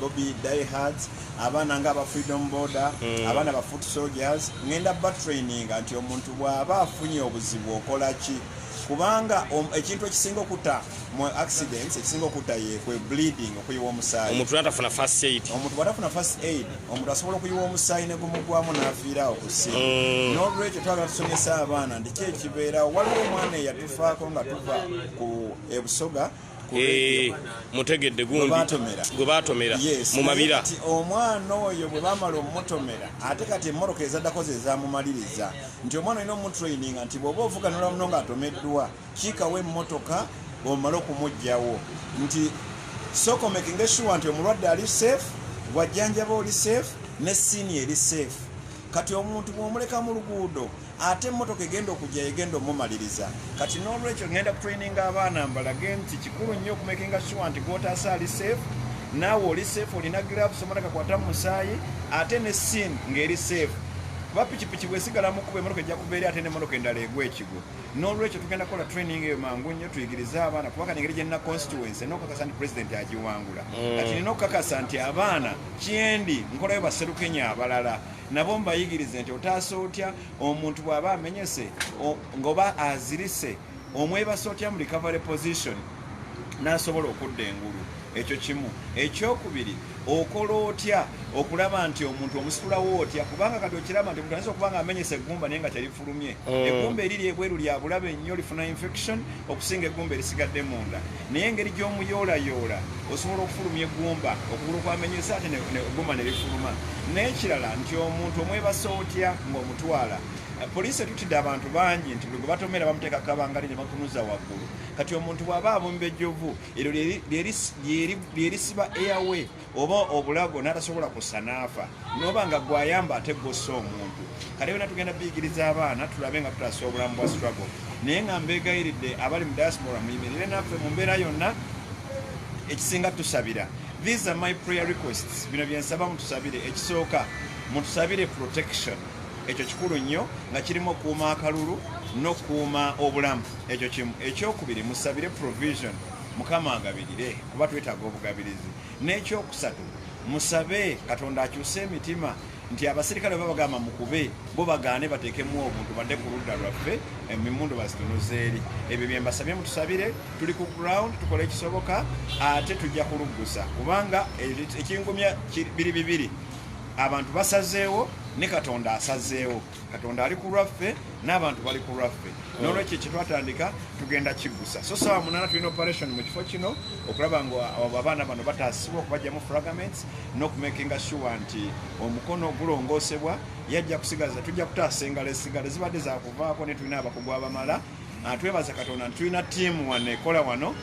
Bobby Diehards abaana nga aba Freedom Border abaana ba Foot Soldiers ngenda ba training nti omuntu bw'aba afunye obuzibu okola ki kubanga ekintu ekisinga okutta mu accidents ekisinga okutta kwe bleeding okuyiwa omusaayi. Omuntu atafuna first aid omuntu asobola okuyiwa omusaayi ne gumugwamu n'afiirawo ku ssimu. N'olwekyo twagala tusomesa abaana ndi ki ekibeerawo. Waliwo omwana eyatufaako nga tuva ku Ebusoga mutegedde gundi gwe baatomera mu mabira. Kati omwana oyo bwe baamala omutomera ate kati emmoroka ezaddako ze zaamumaliriza nti omwana olina omutraininga nti bw'oba ovuga nolamuno ng'atomeddwa kiikawo emmotoka omale okumuggyawo nti sooka omekinga sure nti omulwadde ali safe bw'ajjanjaba oli safe ne siini eri safe. Kati omuntu bw'omuleka mu luguudo ate emmotoka egenda okujja egenda omumaliriza. Kati n'olwekyo ngenda kutraininga abaana mbalage nti kikulu nnyo okumekinga sure nti gw'otaasa ali safe naawe oli safe olina gloves omwana kakwata mu musaayi ate ne siini ng'eri safe. Kuba pikipiki bwesigala mu kuba emmotoka ejja kubeera ate n'emmotoka endala egwa ekigo. N'olwekyo tugenda kukola training eyo mangu nnyo tuyigirize abaana kubanga n'engeri gye nina constituency n'okukakasa nti pulezidenti agiwangula. Kati nina okukakasa nti abaana kyendi nkolayo Basserukenya abalala nabo mbayigirize nti otaasa otya omuntu bw'aba amenyese ng'oba azirise omwebasa otya mu recovery position n'asobola okudda engulu. Ekyo kimu. Ekyokubiri okola otya okulaba nti omuntu omusitulawo otya kubanga kati okiraba nti omuntu ayinza okuba nga amenyesa eggumba naye nga terifulumye. Eggumba eriri ebweru lya bulabe nnyo lifuna infection okusinga eggumba erisigadde munda naye engeri gy'omuyoolayoola osobola okufulumya eggumba okugulu kwamenyesa ate eggumba ne lifuluma. N'ekirala nti omuntu omwebasa otya ng'omutwala poliisi etutidde abantu bangi nti bwe batomera bamuteeka kabangali ne bakunuza waggulu kati omuntu bw'aba abumba ejjovu eryo lyerisiba airway oba obulago n'atasobola kussa n'afa noba nga gwayamba ate gwossa omuntu kati byonna tugenda biyigiriza abaana tulabe nga tutasa obulamu bwa struggle naye nga mbeegayiridde abali mu diaspora muyimirire naffe mu mbeera yonna ekisinga tusabira. These are my prayer requests. Bino byensaba mutusabire. Ekisooka mutusabire protection. Ekyo kikulu nnyo nga kirimu okuuma akalulu n'okuuma obulamu. Ekyo kimu. Ekyokubiri musabire provision. Mukama agabirire kuba twetaaga obugabirizi. N'ekyokusatu musabe Katonda akyuse emitima nti abasirikale babagamba mukube bo bagaane bateekemu obuntu badde ku ludda lwaffe emimundu bazitunuza eri. Ebyo bye mbasabye mutusabire. Tuli ku ground tukole ekisoboka ate tujja kuluggusa kubanga ekingumya biri bibiri abantu basazeewo ne Katonda asazeewo. Katonda ali ku lwaffe n'abantu bali ku lwaffe. N'olwekyo kyetwatandika tugenda kiggusa. So sawa munana tulina operation mu kifo kino okulaba nga abaana bano bataasibwa okubajjamu fragments n'okumakinga sure nti omukono gulongoosebwa yajja kusigaza tujja kutaasa engalo esigale zibadde zaakuvaako ne tulina abakugu abamala. Twebaza Katonda nti tulina ttiimu wano ekola wano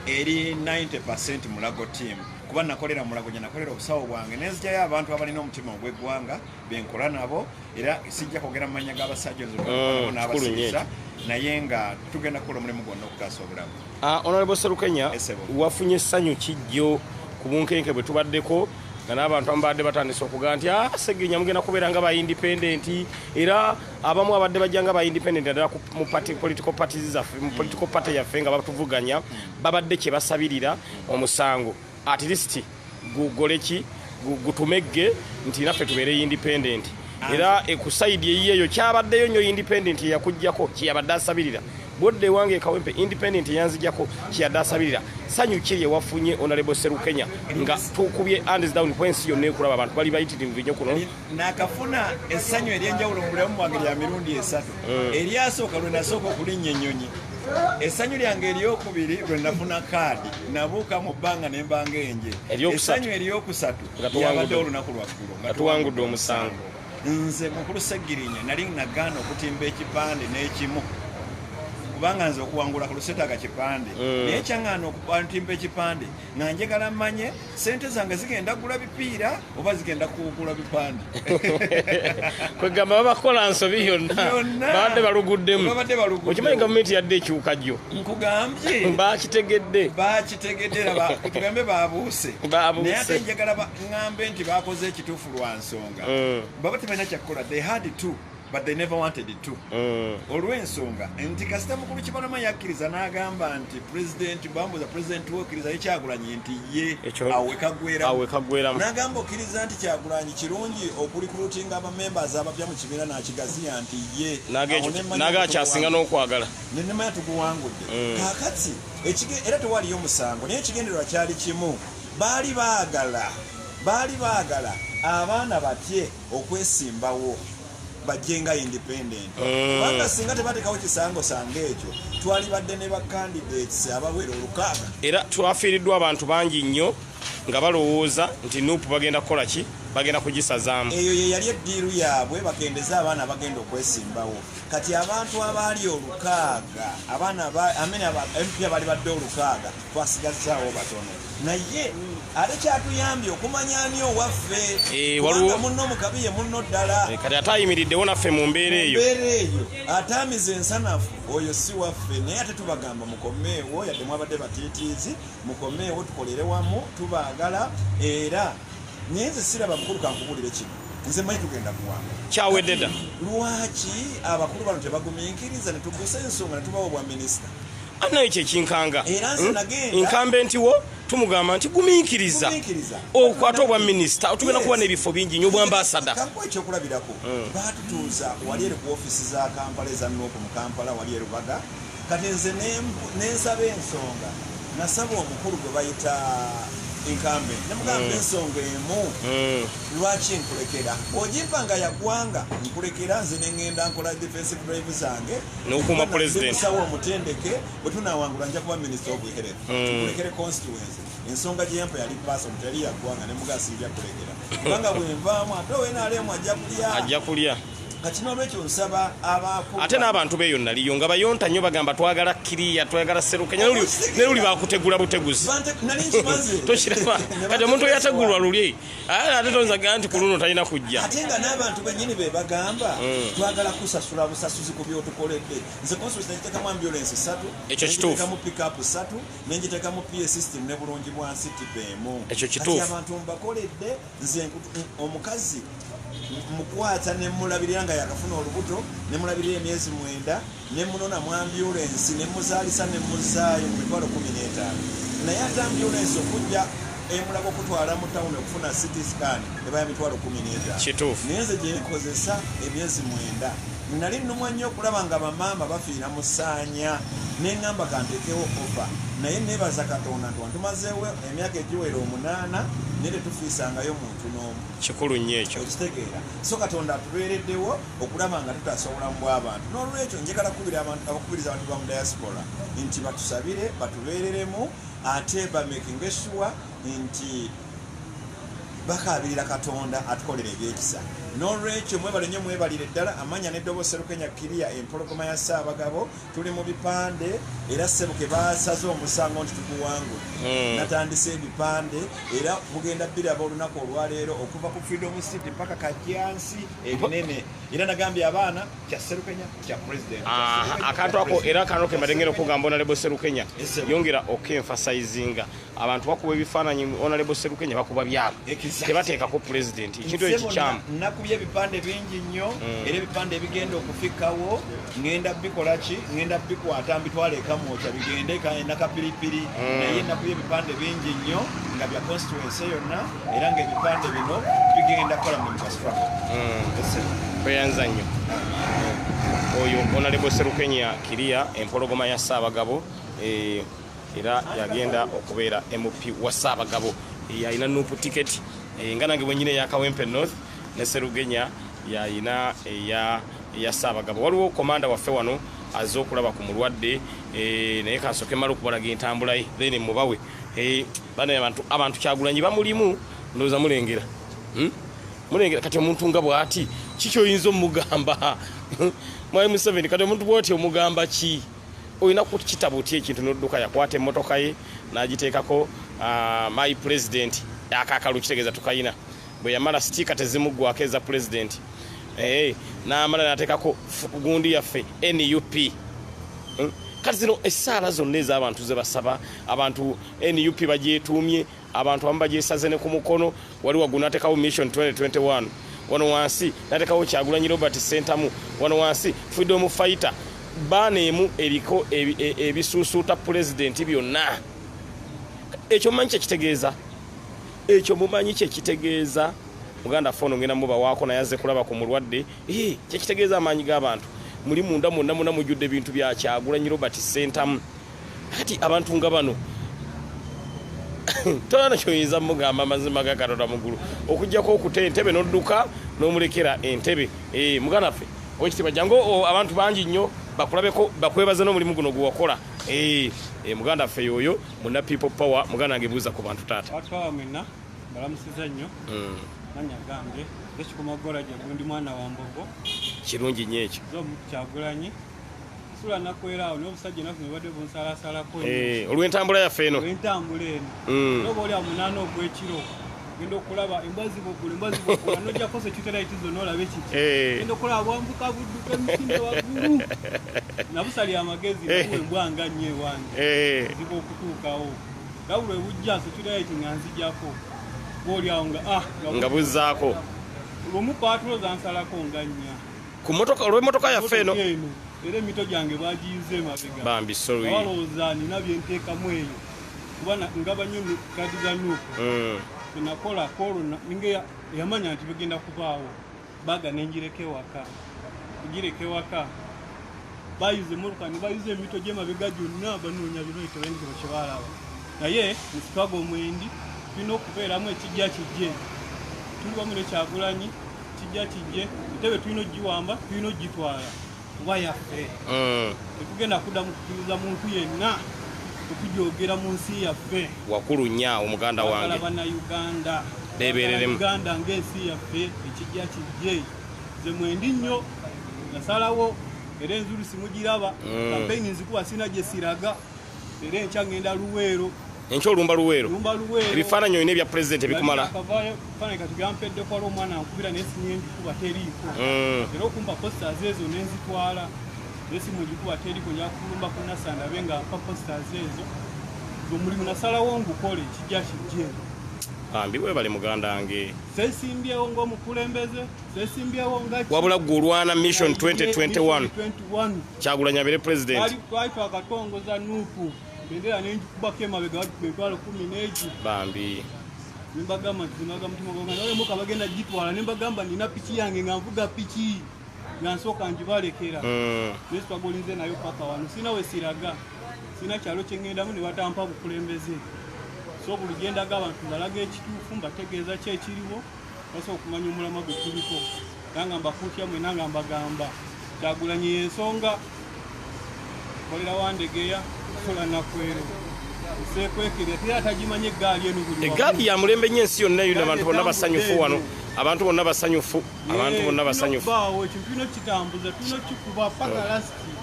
eri 90% mulago team kuba nakolera mulago gye nakolera obusawo bwange nenzigyayo abantu abalina omutima ogw'eggwanga benkola nabo era sijja kwogera mu mannya g'abasajja n'abasiisa naye nga tugenda kukola omulimu gwonna okutaasa obulamu. Honorable Serukenya wafunye essanyu kijjo ku bunkenke bwe tubaddeko nga n'abantu abadde batandise okuga nti Segenya mugenda kubeera nga ba independent era abamu abadde bajja nga ba independent ddala mu political parties zaffe mu political party yaffe nga batuvuganya babadde kye basabirira omusango at least gugoleki gutumegge nti naffe tubeere independent era ekusaidi eyiyeyo kyabaddeyo nnyo independent yakujjako kyeyabadde asabirira bodde wange Kawempe independent yanzijjako kyeyadde asabirira sanyu kiri wafunye Honorable Serukenya nga tukubye hands down points yonna ekulaba abantu bali bayitirivu nnyo kuno nakafuna essanyu eryenjawulo mu bulamu bwange lya mirundi esatu eryasooka lwe nasooka okulinnya ennyonyi essanyu lyange eryokubiri lwe nafuna kaadi nabuuka mu bbanga ne mbanga enje essanyu eryokusatu lyabadde olunaku lwaggulu nga tuwangudde omusango nze mukulu Segirinya nali nagaana okutimba ekipande n'ekimu kubanga nze okuwangula ku lusetaaga kipande naye kyaŋŋaana okutimba ekipande nga njagala mmanye sente zange zigenda kugula bipiira oba zigenda kugula bipande kwegamba babakola nsobi yonna babadde baluguddemu okimanyi gavumenti yadde ekyukajjo nkugambye bakitegedde raba tugambe babuuse naye ate njagala ŋŋambe nti bakoze ekituufu lwa nsonga baba tebalina kyakukola they had to but they never wanted it to. Olw'ensonga nti kasita mukulu Kibalama yakkiriza n'agamba nti bambuza president wokkiriza ye Kyagulanyi nti ye awekagweramu n'agamba okkiriza nti Kyagulanyi kirungi okulikulutinga abamembers abapya mu kibiina n'akigaziya nti ye naga kyasinga n'okwagala nenema yatuguwangudde kaakati era tewaliyo musango naye ekigendererwa kyali kimu baali baagala abaana batye okwesimbawo bajjenga independent kubanga singa tebateekawo kisango sange ekyo twalibadde ne bacandidates abawera olukaaga era twafiiriddwa abantu bangi nnyo nga balowooza nti nuupu bagenda kukola ki bagenda kugisazaamu eyo ye yali eddiiru yaabwe bakendeza abaana bagenda okwesimbawo kati abantu abaali olukaaga abaana MP abali badde olukaaga twasigazaawo batono naye ate kyatuyambye okumanya ani owaffe kubanga munno omukabi ye munno ddala kati ate ayimiriddewo naffe mu mbeera eyo ataamiza ensanafu oyo si waffe naye ate tubagamba mukomeewo yadde mwabadde batiitiizi mukomeewo tukolere wamu tubaagala era naye nze siraba mukulu kankubulire kino nze manyi tugenda kuwanga kyawedde dda lwaki abakulu bano tebagumiikiriza ne tugusa ensonga ne tubawa obwa minisita nayo kyekinkanga era nze nagenda nkambe ntiwo tumugamba nti gumiikiriza okwata obwa minisita otugenda kuba n'ebifo bingi nnyo obwambasada kankuwa ekyokulabirako baatutuuza wali eri ku ofiisi za Kampala eza Nuupu mu Kampala wali erubaga kati nze nensaba ensonga nasaba omukulu gwe bayita inkambe nemugamba ensonga emu lwaki nkulekera ogimpanga yaggwanga nkulekera nze nengenda nkola defensive drive zange n'okuuma president sawa omutendeke bwe tunawangula nja kuba minister of health nkulekere constituency ensonga gye yampa yali paso mutali yaggwanga nemugasi nja kulekera kubanga bwe nvaamu ate owenaalemu ajja kulya kati n'olwekyo nsaba abaako ate n'abantu beeyo naliyo nga bayonta nnyo bagamba twagala kiriya twagala Serukenya ne luli bakutegula buteguzi nali nkimaze tokiraba kati omuntu yategulwa luli ate tonzaga nti ku luno talina kujja ate nga n'abantu bennyini be bagamba twagala kusasula busasuzi ku byotukoledde nze constitution nagiteekamu ambulance 3 ekyo kituufu nagiteekamu pickup 3 nenjiteekamu PA system ne bulungi bwansi tipeemu ekyo kituufu kati abantu mbakoledde nze omukazi mukwata ne mulabirira nga yakafuna olubuto ne mulabirira emyezi 9 ne munona mu ambulance ne muzaalisa ne muzaayo mu mitwalo 15 naye ate ambulance okujja emulaga okutwala mu tawuni okufuna CT scan ebaya mitwalo 15 kituufu naye nze gyenkozesa emyezi 9 nali nnumwa nnyo okulaba nga bamaama bafiira mu ssaanya neŋŋamba kanteekewo ofa naye neebaza Katonda nti wantumazeewo emyaka egiwera 8 naye tetufiisangayo muntu n'omu kikulu nnyo ekyo okitegeera so Katonda atubeereddewo okulaba nga tutaasa obulamu bw'abantu n'olwekyo njagala abakubiriza abantu ba mu diaspora nti batusabire batubeereremu ate bamakinge sure nti bakabirira Katonda atukolera ebyekisa n'olwekyo mwebale nnyo mwebalire ddala amanya n'eddoboozi Serukenya Kiria empologoma ya Ssaabagabo tuli mu bipande era Ssebuke baasaze omusango nti tuguwangule natandise ebipande era mugenda biraba olunaku olwaleero okuva ku Freedom City mpaka Kajjansi ebinene era nagambye abaana kya Serukenya kya president akantu ako era kano ke malengero okugamba Honorable Serukenya yongera okemphasizinga abantu bakuba ebifaananyi Honorable Serukenya bakuba byabo tebateekako president ekintu ekikyamu nakubye ebipande bingi nnyo era ebipande ebigenda okufikawo ngenda bikola ki ngenda bikwata mbitwala ekamwokya bigende nakapiripiri naye nakubye ebipande bingi nnyo nga bya constituency yonna era ngaebipande bino bigenda kukola mu infrastructure kweyanza nnyo oyo Honorable Serukenya Kiria empologoma ya Ssaabagabo era yagenda okubeera MP wa Ssaabagabo yalina nuupu tiketi nga nange bwenyine ya Kawempe North ne Serukenya yalina eya Ssaabagabo waliwo komanda waffe wano azze okulaba ku mulwadde naye kansooke mala okubalaga entambula ye then mubawe bana abantu Kyagulanyi bamulimu ndowooza mulengera mulengera kati omuntu nga bw'ati kiki oyinza omugamba Mwai Museveni kati omuntu bw'oti omugamba ki oyina kukitabo ti ekintu n'odduka yakwata emmotoka ye n'agiteekako my president akakalu kitegeeza tukayina bwe yamala sitika tezimuggwako eza president n'amala n'ateekako gundi yaffe NUP kati zino essaala zonna ez'abantu ze basaba abantu NUP bagyetuumye abantu abamu bagyesaze ne ku mukono wali waggulu n'ateekawo mission 2021 wano wansi n'ateekawo Kyagulanyi Robert Sentamu wano wansi freedom fighter baana emu eriko ebisuusuuta president byonna ekyo mumanyi kyekitegeeza ekyo mumanyi kyekitegeeza muganda fono ngenda mubawaako naye azze kulaba ku mulwadde kyekitegeeza amaanyi g'abantu muli munda mwonna mujjudde ebintu bya Kyagulanyi Robert Sentamu kati abantu nga bano tolana kyoyinza mugamba amazima ga Katonda mugulu okujjako okuta entebe n'odduka n'omulekera entebe muganda ffe owekitiibwa jangu abantu bangi nnyo bakulabeko bakwebaza n'omulimu guno gwewakola muganda ffe yoyo muna people power muganda ngebuuza ku bantu taata watwawa mwena balamusiza nnyo manya gambye ekikumagola gye gundi mwana wa Mbogo kirungi nnyo ekyo Kyagulanyi sula nakwerawo n'obusajja nafu nebadde bunsalasalako olw'entambula yaffe eno olw'entambula eno oba oli amunaana ogw'ekiro genda okulaba embwazi bwogula nojjako sekiteraiti zonna olaba ekiti genda okulaba bwambuka budduka emisinde waggulu nabusali amagezi nakuwa embwanga nnyo ewange ziba okutuukawo gabula ebujja sekiteraiti nga nzijjako booli awo nga buzzaako lwomu paatulo zansalako nga nnya ku motoka olw'emmotoka yaffe eno era emito gyange bagiyize emabega bambi sorry balowooza nina byenteekamu eyo kuba ngaba nnyo kadi za nuupu nakola kolo ninge yamanya nti bagenda kubaawo baga nenjireke waka kugireke waka bayuze moruka ni bayuze emito gy'emabega gyonna banoonya binoyito bengi bakyebalaba naye nsitwaga omwendi tulina okubeeramu ekijja kijje tuli wamu ne Kyagulanyi kijja kijje entebe tulina ogiwamba tulina ogitwala kuba yaffe tetugenda kuddamu kukkiriza muntu yenna okujogera mu nsi yaffe wakulu nnyo omuganda wange Uganda bebereremu Uganda ng'ensi yaffe ekijja kijje nze mwendi nnyo nasalawo era enzulu simugiraba kampeyini nzikuba sina gye siraga era enkya ngenda Luweero enkya olumba Luweero ebifaananyi olina ebya pulezidenti ebikumala ebifaananyi kati gampedde kwala omwana ankubira naye sinyingi kuba teriiko era okumpa posters ezo nenzitwala naye simu egikuba teriiko nja kulumba ku Nasandabe nga mpa posters ezo omulimu nasalawo ngukole kijja kijje ambiwe bali muganda wange sesimbyewo ng'omukulembeze sesimbyewo nga wabula gulwana mission 2021 Kyagulanyi abeere president twali twakatongoza nuupu bendera nenjikubako emabega betwalo 10 bambi nembagamba ntizimaga mutima gwange nawe muka bagenda gitwala nembagamba nina piki yange nga nvuga piki nga nsooka ngibalekera yesu twagolinze nayo paka wano sina we siraga sina kyalo kyengendamu ne batampa bukulembeze so buli gyendaga abantu balaga ekituufu mbategeeza ki ekiriwo basobola okumanya omulama gwe tuliko nanga mbakuutya mwe nanga mbagamba Kyagulanyi y'ensonga kolera wandegeya kola nakwero sekwekerera tera atagimanye eggaali eno buli eggaali ya mulembe nnyo ensi yonna yonna abantu bonna basanyufu wano abantu bonna basanyufu bawo ekintu tulina kitambuza tulina kikuba paka lasiti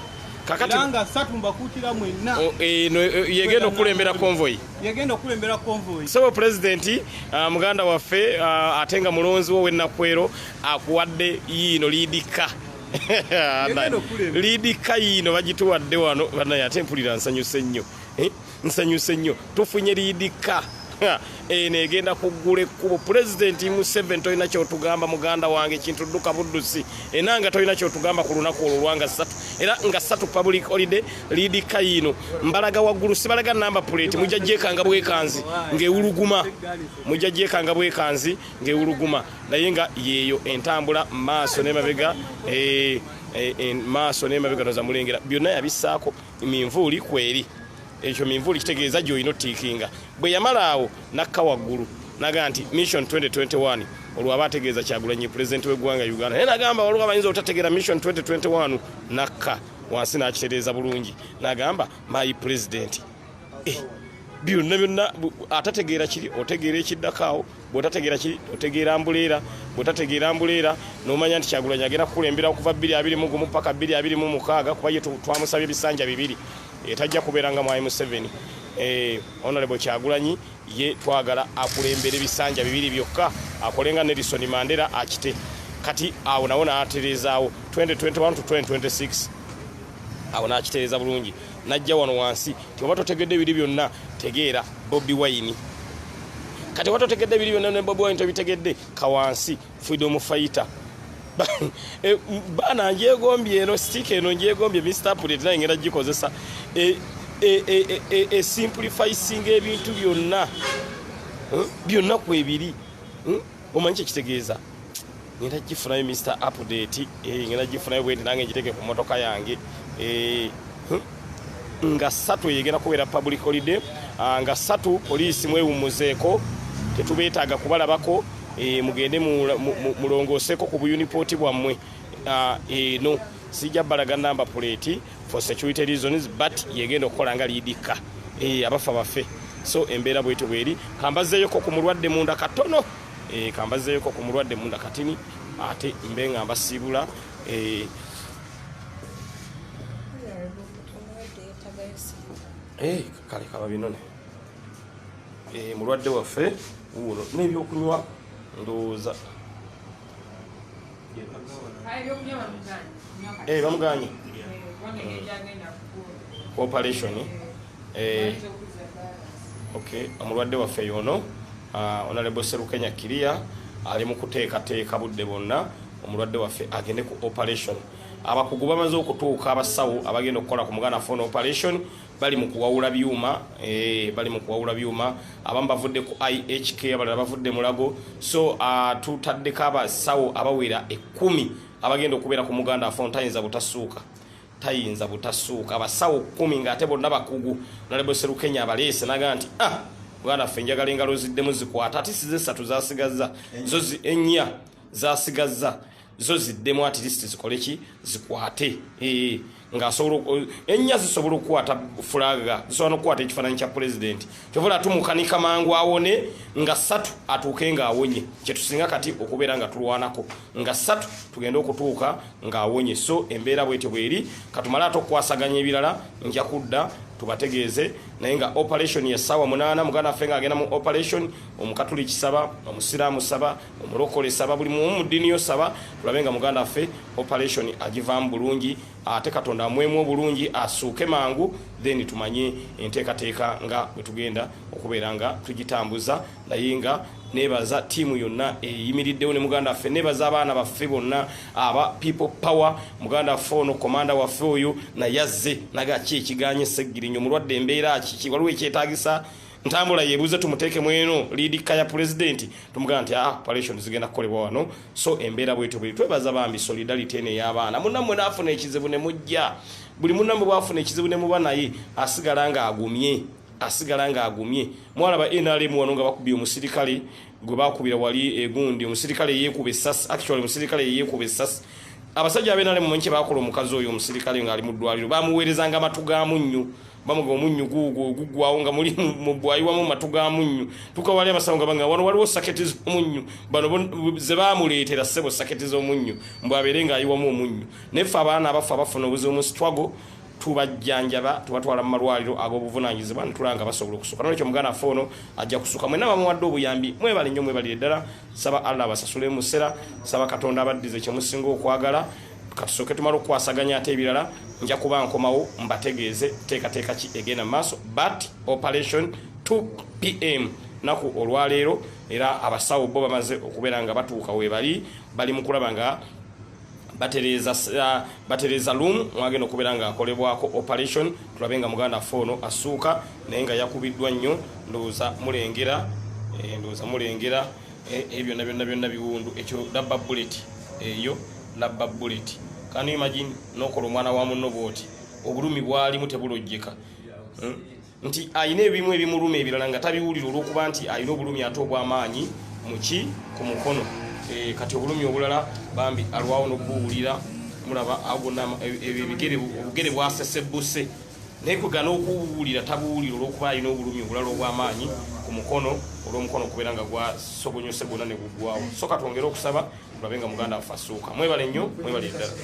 kakati nga satu mbakuutira mwenna eno yegenda okulembera convoy sebo president muganda waffe ate nga mulonzi wo w'ennakwero akuwadde yiino liidika liidika yiino bagituwadde wano banaye ate mpulira nsanyuse nnyo tufunye liidika eno egenda kuggula ekkubo pulezidenti Museveni tolina kyotugamba muganda wange kintu dduka buddusi enanga tolina kyotugamba ku lunaku olwo lwanga 3 era nga 3 public holiday liidika yino mbalaga waggulu sibalaga namba plate mujja gyekanga bwekanzi ng'ewuluguma naye nga yeeyo entambula maaso n'emabega maaso n'emabega noza mulengera byonna yabissaako minvuuli kweri ekyo minvuuli kitegeeza gy'olina ottiikinga bwe yamala awo nakka waggulu naga nti mission 2021 olwo aba ategeeza Kyagulanyi pulezidenti w'eggwanga Uganda naye nagamba waliwo abayinza obutategeera mission 2021 nakka wansi n'akitereeza bulungi nagamba my president byonna atategeera kiri otegeera ekiddakaawo bw'otategeera kiri otegeera ambuleera n'omanya nti Kyagulanyi agenda kukulembera okuva 2021 paka 2026 kuba ye twamusabye ebisanja 2 etajja kubeera nga mwami Museveni honorable Kyagulanyi ye twagala akulembera ebisanja 2 byokka akolenga Nelson Mandela akite kati awo nawo n'atereezaawo 2021 to 2026 awo n'akitereeza bulungi najja wano wansi tioba totegedde ebiri byonna tegeera Bobi Wine kati watotegedde ebiri byonna ne Bobi Wine tobitegedde kawansi freedom fighter bana njegombye eno stick eno njegombye Mr. Pulet naye ngenda gikozesa simplify singa ebintu byonna ku ebiri omanyi kyekitegeeza ngenda gifunayo Mr. Update ngenda gifunayo bwenti nange njiteke ku motoka yange nga 3 yegenda kubeera public holiday nga 3 poliisi mwewumuzeeko tetubeetaaga kubalabako mugende mulongooseko ku buyunipoti bwammwe eno sijja balaga namba plate for security reasons but yegenda okukola nga liidika abafa baffe so embeera bwetyo bweri kambazeeyoko ku mulwadde munda katono kambazeeyoko ku mulwadde munda katini ate mbe nga mbasiibula kale kaba binone mulwadde waffe wuuno n'ebyokunywa ndowooza bamuganye operation okay omulwadde waffe yono Honorable Serukenya Kiria ali mu kuteekateeka budde bonna omulwadde waffe agende ku operation abakugu bamaze okutuuka abasawo abagenda okukola ku muganda phone operation bali mu kuwawula byuma abamu bavudde ku IHK abalala bavudde Mulago so tutaddeko abasawo abawera 10 abagenda okubeera ku muganda phone tayinza butasuuka abasawo 10 ng'ate bonna bakugu Honorable Serukenya abaleese naga nti muganda ffe njagala engalo ziddemu zikwata ati size 3 zasigazza zo ennya zasigazza zo ziddemu at least zikole ki zikwate ng'asobola ennya zisobola okukwata fulaga zisobola n'okukwata ekifaananyi kya pulezidenti kyobola tumukanika mangu awone nga 3 atuuke ng'awonye kyetusinga kati okubeera nga tulwanako nga 3 tugenda okutuuka ng'awonye so embeera bwetyo bweri katumala ate okukwasaganya ebirala nja kudda tubategeeze naye nga operation ya ssaawa 8 muganda affe ng'agenda mu operation omukatuliki saba omusiraamu saba omulokole saba buli mu ddiini yo saba tulabe nga muganda affe operation agivaamu bulungi ate katonda amwemu obulungi asuuke mangu then tumanye enteekateeka nga bwe tugenda okubeera nga tugitambuza naye nga nebaza tiimu yonna eyimiriddewo ne muganda affe nebaza abaana baffe bonna aba people power muganda affe ono komanda waffe oyo nayazze nagaki ekiganye seggirinyo mulwadde embeera kiki waliwo ekyetaagisa ntambula yebuze tumuteeke mweno liidika ya president tumugamba nti operation zigenda kukolebwa wano so embeera bwetyo bwe twebaza bambi solidarity ene y'abaana munnammwe naafuna ekizibu ne mujja buli munnammwe bwafuna ekizibu ne muba naye asigala ng'agumye mwalaba NRM wano nga bakubye omusirikale gwe bakubira wali egundi omusirikale yeekuba essasi actually omusirikale yeekuba essasi abasajja NRM mwenye bakola omukazi oyo omusirikale ng'ali mu ddwaliro bamuweerezanga matu ga munnyo bamuga omunnyo gugwawo nga muli mu bwayiwamu matu ga munnyo tukawali abasawo nga banga wano waliwo saketi z'omunnyo bano ze baamuleetera ssebo saketi z'omunnyo mbw abeere ng'ayiwamu omunnyo neffe abaana abafu abafuna obuzibu mu struggle tubajjanjaba tubatwala mu malwaliro ag'obuvunaanyizibwa netulanga basobola okusuka nolwekyo muganda affe ono ajja kusuka mwenna bamuwadde obuyambi mwebale nnyo mwebalire ddala saba allah abasasule musera saba katonda abaddize kyemusinga okwagala katusooke tumala okukwasaganya ate ebirala nja kuba nkomawo mbategeeze teekateeka ki egenda mu maaso but operation 2 pm naku olwaleero era abasawo bo bamaze okubeera nga batuuka webali bali mu kulaba nga batereza room mwagenda okubeera nga akolebwako operation tulabe nga muganda affe ono asuuka naye nga yakubiddwa nnyo ndowooza mulengera ebyo byonna biwundu ekyo labba bullet eyo labba bullet can you imagine nokola omwana wa munno bwoti obulumi bwalimu tebulojjeka nti ayina ebimu ebimuluma ebirala nga tabiwulira olw'okuba nti ayina obulumi ate obw'amaanyi muki ku mukono kati obulumi obulala bambi alwawo n'okubuwulira mulaba agona obugere bwasesebuse naye kwegana okubuwulira tabuwulira olw'okuba alina obulumi obulala obw'amaanyi ku mukono olw'omukono okubeera nga gwasogonyose gwonna ne guggwawo so katwongere okusaba tulabe nga muganda affe asuuka mwebale nnyo mwebale eddala